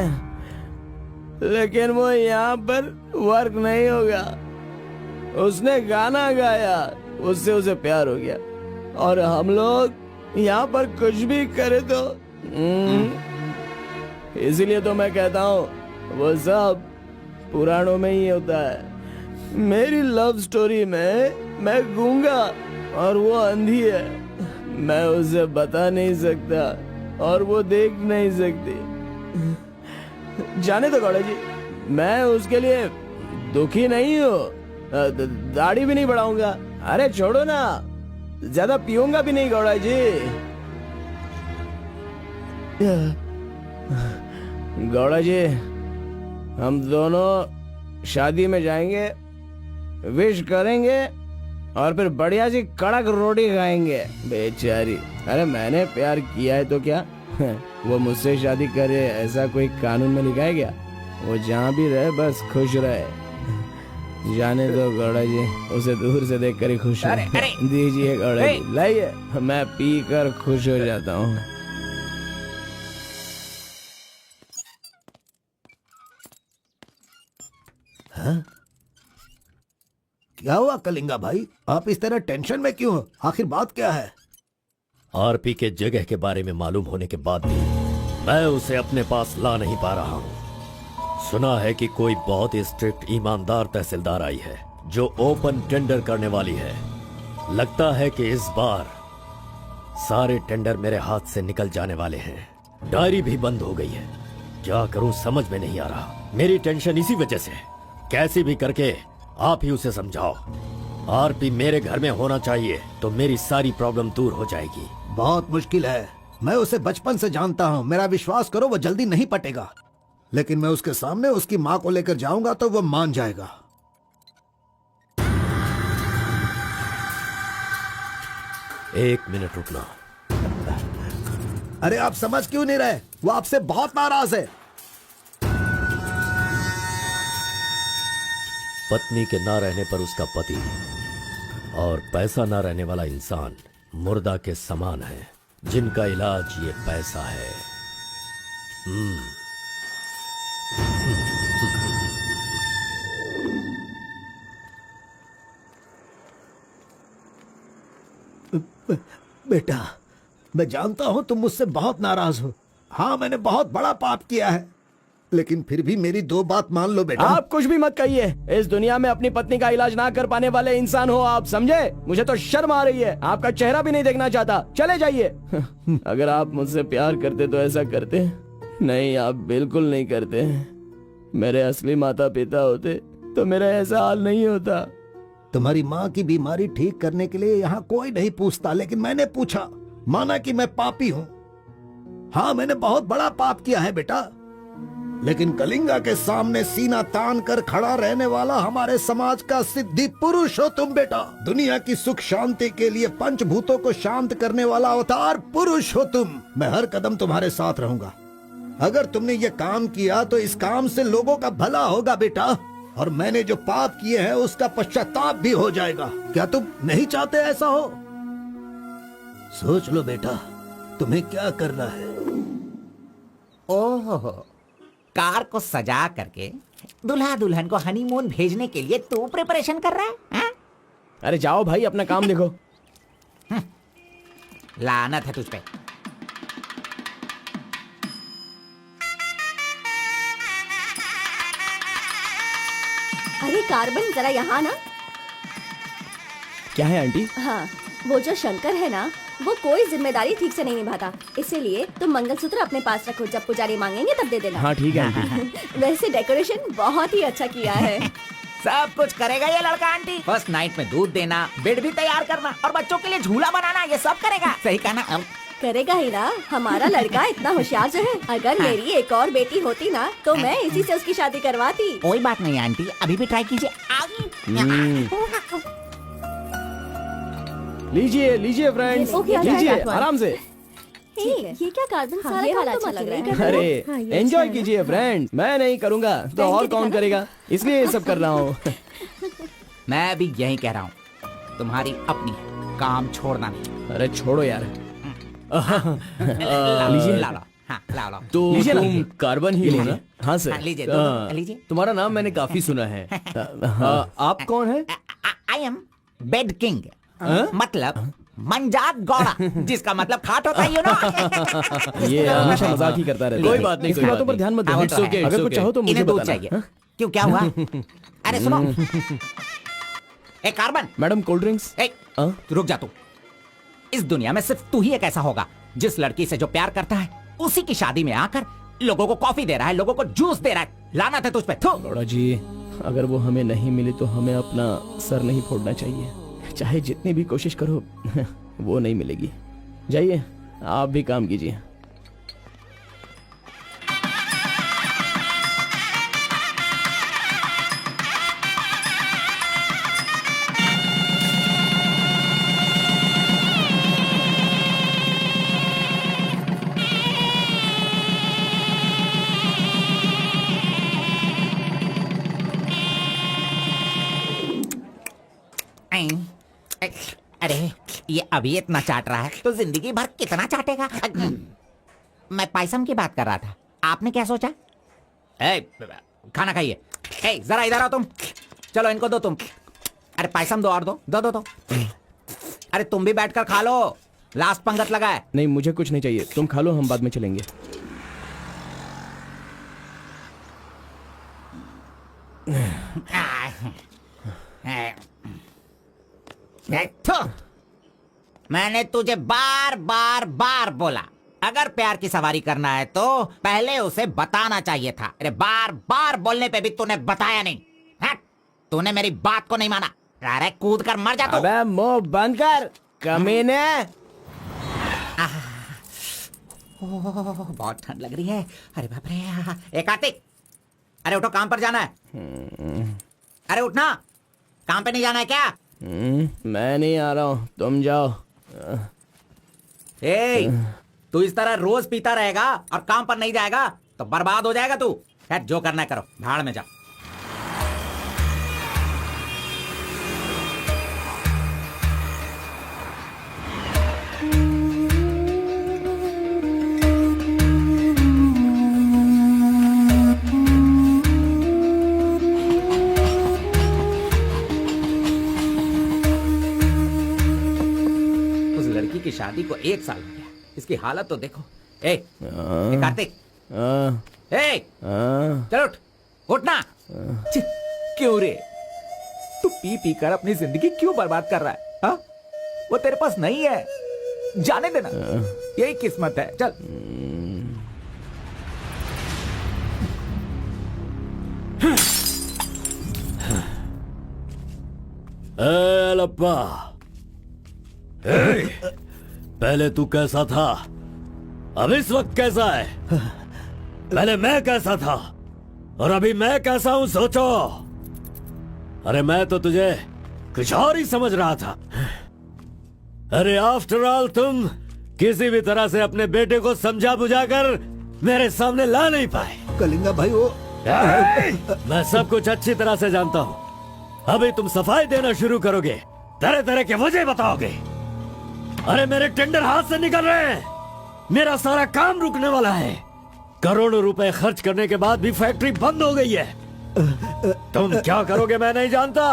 लेकिन वो यहाँ पर वर्क नहीं होगा। उसने गाना गाया, उससे उसे प्यार हो गया, और हम लोग यहाँ पर कुछ भी करे तो इसीलिए तो मैं कहता हूँ वो सब पुराणों में ही होता है। मेरी लव स्टोरी में मैं गूंगा और वो अंधी है। मैं उसे बता नहीं सकता और वो देख नहीं सकती। जाने दो गौड़ा जी, मैं उसके लिए दुखी नहीं हूँ, दाढ़ी भी नहीं बढ़ाऊंगा। अरे छोड़ो ना, ज्यादा पीऊंगा भी नहीं गौड़ा जी। गौड़ा जी, हम दोनों शादी में जाएंगे, विश करेंगे और फिर बढ़िया सी कड़क रोटी खाएंगे। बेचारी, अरे मैंने प्यार किया है तो क्या वो मुझसे शादी करे ऐसा कोई कानून में लिखा है क्या? वो जहाँ भी रहे बस खुश रहे। जाने दो गौड़ा जी, उसे दूर से देख कर ही खुश है। दीजिए गौड़ा जी, लाइए, मैं पी कर खुश हो जाता हूँ। क्या हुआ कलिंगा भाई, आप इस तरह टेंशन में क्यों हो? आखिर बात क्या है? आरपी के जगह के बारे में मालूम होने के बाद भी मैं उसे अपने पास ला नहीं पा रहा हूँ। सुना है कि कोई बहुत ही स्ट्रिक्ट ईमानदार तहसीलदार आई है जो ओपन टेंडर करने वाली है। लगता है कि इस बार सारे टेंडर मेरे हाथ से निकल जाने वाले हैं। डायरी भी बंद हो गई है। क्या करूं समझ में नहीं आ रहा। मेरी टेंशन इसी वजह से है। कैसे भी करके आप ही उसे समझाओ। आरपी मेरे घर में होना चाहिए तो मेरी सारी प्रॉब्लम दूर हो जाएगी। बहुत मुश्किल है। मैं उसे बचपन से जानता हूँ, मेरा विश्वास करो वो जल्दी नहीं पटेगा। लेकिन मैं उसके सामने उसकी माँ को लेकर जाऊंगा तो वो मान जाएगा। एक मिनट रुकना। अरे आप समझ क्यों नहीं रहे? वो आपसे बहुत नाराज है। पत्नी के ना रहने पर उसका पति और पैसा ना रहने वाला इंसान मुर्दा के समान है, जिनका इलाज ये पैसा है। बेटा, मैं जानता हूं तुम मुझसे बहुत नाराज हो। हाँ, मैंने बहुत बड़ा पाप किया है। लेकिन फिर भी मेरी दो बात मान लो बेटा। आप कुछ भी मत कहिए। इस दुनिया में अपनी पत्नी का इलाज ना कर पाने वाले इंसान हो आप, समझे? मुझे तो शर्म आ रही है, आपका चेहरा भी नहीं देखना चाहता। चले जाइए। अगर आप मुझसे प्यार करते तो ऐसा करते? नहीं, आप बिल्कुल नहीं करते। मेरे असली माता पिता होते तो मेरा ऐसा हाल नहीं होता। तुम्हारी माँ की बीमारी ठीक करने के लिए यहाँ कोई नहीं पूछता, लेकिन मैंने पूछा। माना कि मैं पापी हूँ। हाँ, मैंने बहुत बड़ा पाप किया है बेटा, लेकिन कलिंगा के सामने सीना तान कर खड़ा रहने वाला हमारे समाज का सिद्धि पुरुष हो तुम बेटा। दुनिया की सुख शांति के लिए पंचभूतों को शांत करने वाला अवतार पुरुष हो तुम। मैं हर कदम तुम्हारे साथ रहूंगा। अगर तुमने ये काम किया तो इस काम से लोगों का भला होगा बेटा, और मैंने जो पाप किए हैं उसका पश्चाताप भी हो जाएगा। क्या तुम नहीं चाहते ऐसा हो? सोच लो बेटा, तुम्हें क्या करना है। ओहो, कार को सजा करके दुल्हा दुल्हन को हनीमून भेजने के लिए तू प्रिपरेशन कर रहा है, हाँ? अरे जाओ भाई, अपना काम देखो। लानत है तुझ पे। अरे कार्बन, जरा यहाँ ना। क्या है आंटी? हाँ, वो जो शंकर है ना, वो कोई जिम्मेदारी ठीक से नहीं निभाता। इसीलिए तुम मंगलसूत्र अपने पास रखो, जब पुजारी मांगेंगे तब दे देना। हाँ ठीक है आंटी। वैसे डेकोरेशन बहुत ही अच्छा किया है। सब कुछ करेगा ये लड़का आंटी। फर्स्ट नाइट में दूध देना, बेड भी तैयार करना और बच्चों के लिए झूला बनाना, ये सब करेगा। सही कहा ना? करेगा ही ना, हमारा लड़का इतना होशियार जो है। अगर मेरी एक और बेटी होती ना तो मैं इसी से उसकी शादी करवाती। कोई बात नहीं आंटी, अभी भी ट्राई कीजिए। लीजिए लीजिए फ्रेंड्स, ओके, आ लीजिए जाएगा। आराम से। ये क्या कार्बन, सारा ये काम वाला तुम अच्छा अकेले लग कर रहा है। रहे हो। अरे हाँ, ये एंजॉय अच्छा है। कीजिए फ्रेंड, मैं नहीं करूँगा तो और कौन करेगा, इसलिए ये सब कर रहा हूँ। मैं भी यही कह रहा हूँ, तुम्हारी अपनी है, काम छोड़ना नहीं। अरे छोड़ो यार। लीजिए, ला लो। हाँ, ला लो। तो लीजिए ना, तुम लीजिए। कार्बन ही हो ना? हाँ सर। हाँ, लीजिए, दो, लीजिए। तुम्हारा नाम मैंने काफी सुना है। आप कौन है? आई एम बेड किंग, मतलब मंजात गौड़ा, जिसका मतलब खाट होता है, यू नो। ये हमेशा मजाक ही करता रहता है। कोई बात नहीं, इसकी बातों पर ध्यान मत दो। हाँ, It's तो है। okay, अगर कुछ चाहो तो मुझे इन्हें दूध बताना। चाहिए। क्यों, क्या हुआ? अरे सुनो, ए कार्बन, मैडम कोल्ड ड्रिंक्स। ए, तू रुक जा। तू इस दुनिया में सिर्फ तू ही एक ऐसा होगा जिस लड़की से जो प्यार करता है उसी की शादी में आकर लोगों को कॉफी दे रहा है, लोगों को जूस दे रहा है। लानत है तुझ पे। थू। गौड़ा जी, अगर वो हमें नहीं मिली तो हमें अपना सर नहीं फोड़ना चाहिए। चाहे जितनी भी कोशिश करो वो नहीं मिलेगी। जाइए, आप भी काम कीजिए। अरे ये अभी इतना चाट रहा है तो जिंदगी भर कितना चाटेगा। मैं पायसम की बात कर रहा था, आपने क्या सोचा? खाना खाइए। जरा इधर आओ तुम। चलो इनको दो तुम। अरे पायसम दो और दो दो दो दो। अरे तुम भी बैठकर खा लो, लास्ट पंगत लगा है। नहीं, मुझे कुछ नहीं चाहिए, तुम खा लो, हम बाद में चलेंगे। मैंने तुझे बार बार बार बोला, अगर प्यार की सवारी करना है तो पहले उसे बताना चाहिए था। अरे बार बार बोलने पे भी तूने बताया नहीं। तूने मेरी बात को नहीं माना। अरे कूद कर मर जा तू। अबे मुंह बंद कर कमीने। बहुत ठंड लग रही है। अरे बाप रे। कार्तिक, अरे उठो, काम पर जाना है। अरे उठना, काम पे नहीं जाना है क्या? मैं नहीं आ रहा हूँ, तुम जाओ। तू इस तरह रोज पीता रहेगा और काम पर नहीं जाएगा तो बर्बाद हो जाएगा तू। खैर जो करना है करो, भाड़ में जाओ। लड़की की शादी को 1 साल हो गया, इसकी हालत तो देखो। कार्तिक, चल उठ, उठना। क्यों रे, तू पी पी कर अपनी जिंदगी क्यों बर्बाद कर रहा है? हा? वो तेरे पास नहीं है, जाने देना, यही किस्मत है। चल। लप्पा, पहले तू कैसा था, अब इस वक्त कैसा है? पहले मैं कैसा था और अभी मैं कैसा हूं, सोचो। अरे मैं तो तुझे कुछ और ही समझ रहा था। अरे आफ्टर ऑल तुम किसी भी तरह से अपने बेटे को समझा बुझाकर मेरे सामने ला नहीं पाए। कलिंगा भाई वो मैं सब कुछ अच्छी तरह से जानता हूँ। अभी तुम सफाई देना शुरू करोगे, तरह तरह के वजह बताओगे। अरे मेरे टेंडर हाथ से निकल रहे हैं, मेरा सारा काम रुकने वाला है। करोड़ों रुपए खर्च करने के बाद भी फैक्ट्री बंद हो गई है। तुम क्या करोगे मैं नहीं जानता,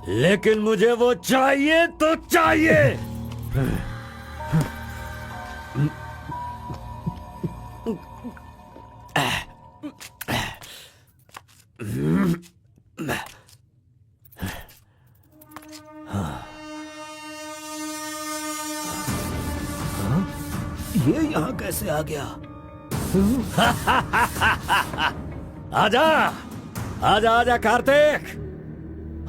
लेकिन मुझे वो चाहिए तो चाहिए। ये यहाँ कैसे आ गया? आजा आजा आजा कार्तिक,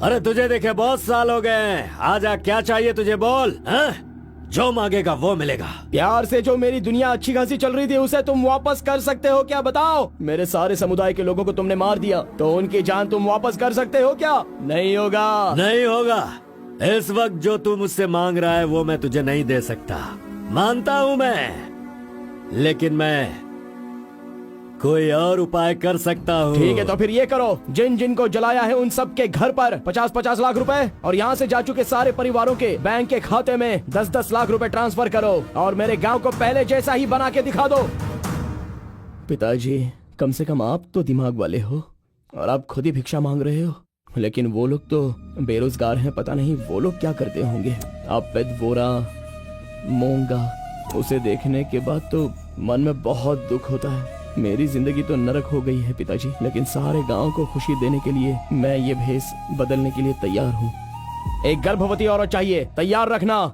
अरे तुझे देखे बहुत साल हो गए। आजा, क्या चाहिए तुझे, बोल। जो मांगेगा वो मिलेगा। प्यार से जो मेरी दुनिया अच्छी खासी चल रही थी उसे तुम वापस कर सकते हो क्या, बताओ? मेरे सारे समुदाय के लोगों को तुमने मार दिया, तो उनकी जान तुम वापस कर सकते हो क्या? नहीं होगा। नहीं होगा। इस वक्त जो तू मुझसे मांग रहा है वो मैं तुझे नहीं दे सकता, मानता हूँ मैं, लेकिन मैं कोई और उपाय कर सकता हूँ। ठीक है, तो फिर ये करो, जिन जिन को जलाया है उन सब के घर पर 50-50 लाख रुपए और यहाँ से जा चुके सारे परिवारों के बैंक के खाते में 10-10 लाख रुपए ट्रांसफर करो और मेरे गांव को पहले जैसा ही बना के दिखा दो। पिताजी, कम से कम आप तो दिमाग वाले हो और आप खुद ही भिक्षा मांग रहे हो, लेकिन वो लोग तो बेरोजगार हैं, पता नहीं वो लोग क्या करते होंगे। आप पेद वोरा मोंगा, उसे देखने के बाद तो मन में बहुत दुख होता है। मेरी जिंदगी तो नरक हो गई है पिताजी, लेकिन सारे गांव को खुशी देने के लिए मैं ये भेष बदलने के लिए तैयार हूँ। एक गर्भवती औरत चाहिए, तैयार रखना।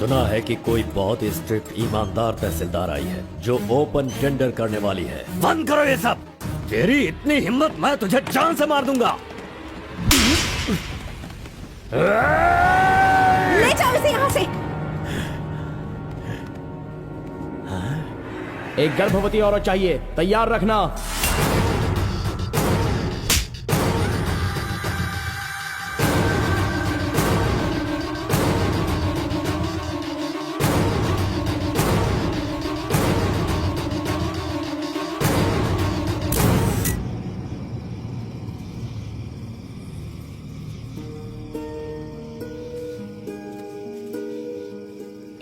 सुना है कि कोई बहुत ही स्ट्रिक्ट ईमानदार तहसीलदार आई है जो ओपन टेंडर करने वाली है। बंद करो ये सब। तेरी इतनी हिम्मत, मैं तुझे जान से मार दूंगा। ले जाओ इसे यहाँ से। एक गर्भवती औरत चाहिए, तैयार रखना।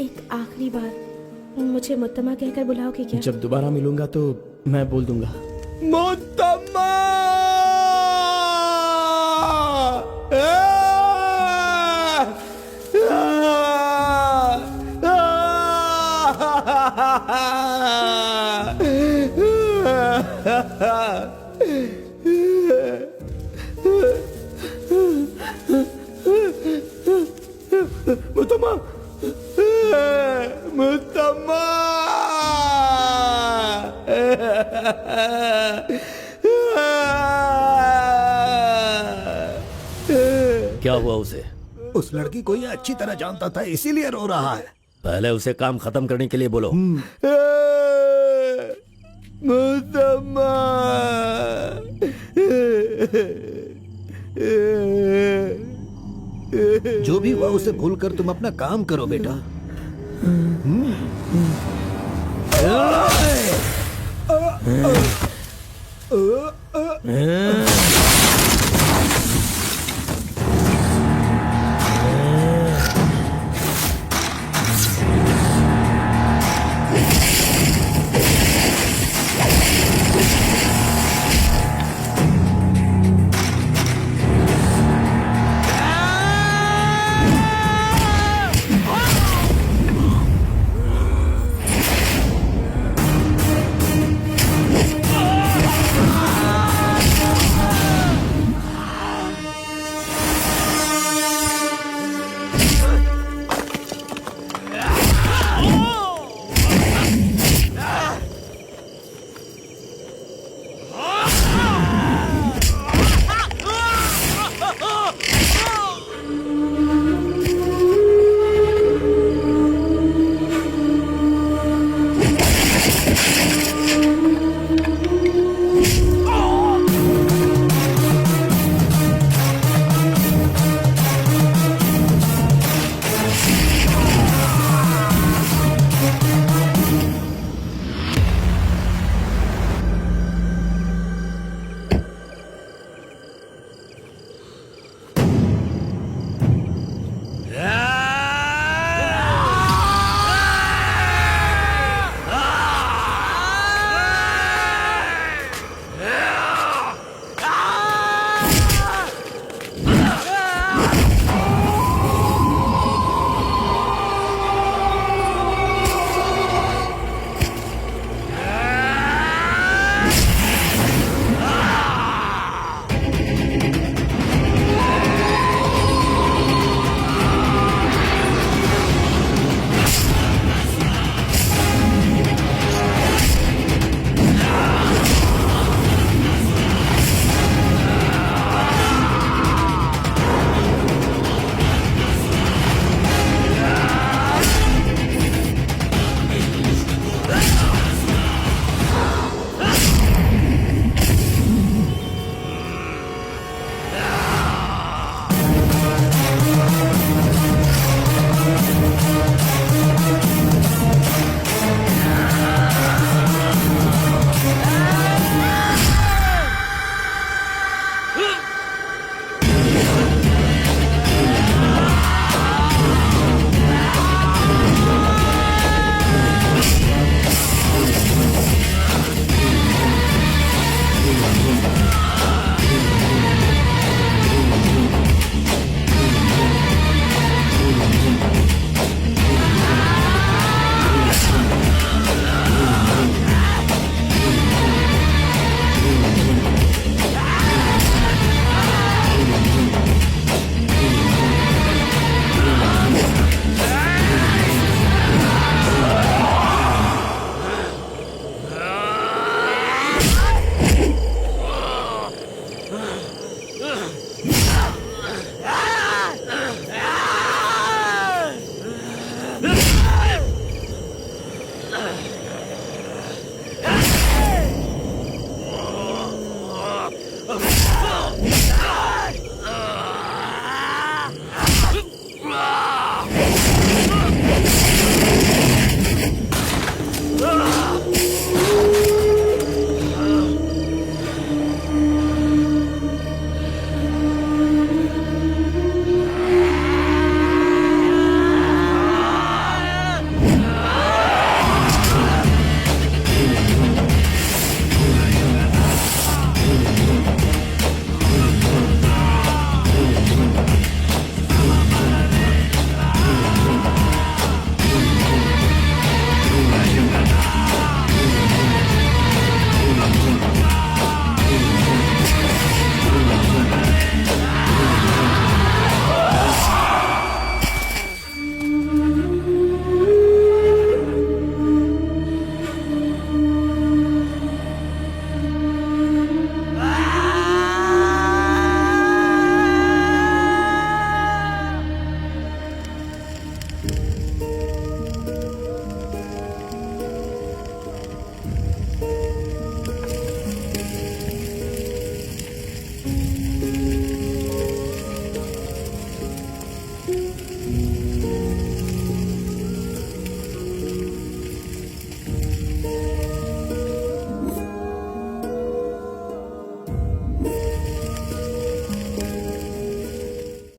एक आखिरी बार मुझे मुत्तमा कहकर बुलाओगे क्या? जब दोबारा मिलूंगा तो मैं बोल दूंगा। मुत्तम्मा! मुत्तम्मा! मुत्तम्मा! क्या हुआ उसे? उस लड़की को ये अच्छी तरह जानता था, इसीलिए रो रहा है। पहले उसे काम खत्म करने के लिए बोलो। मुत्तम्मा! जो भी हुआ उसे भूलकर तुम अपना काम करो बेटा। है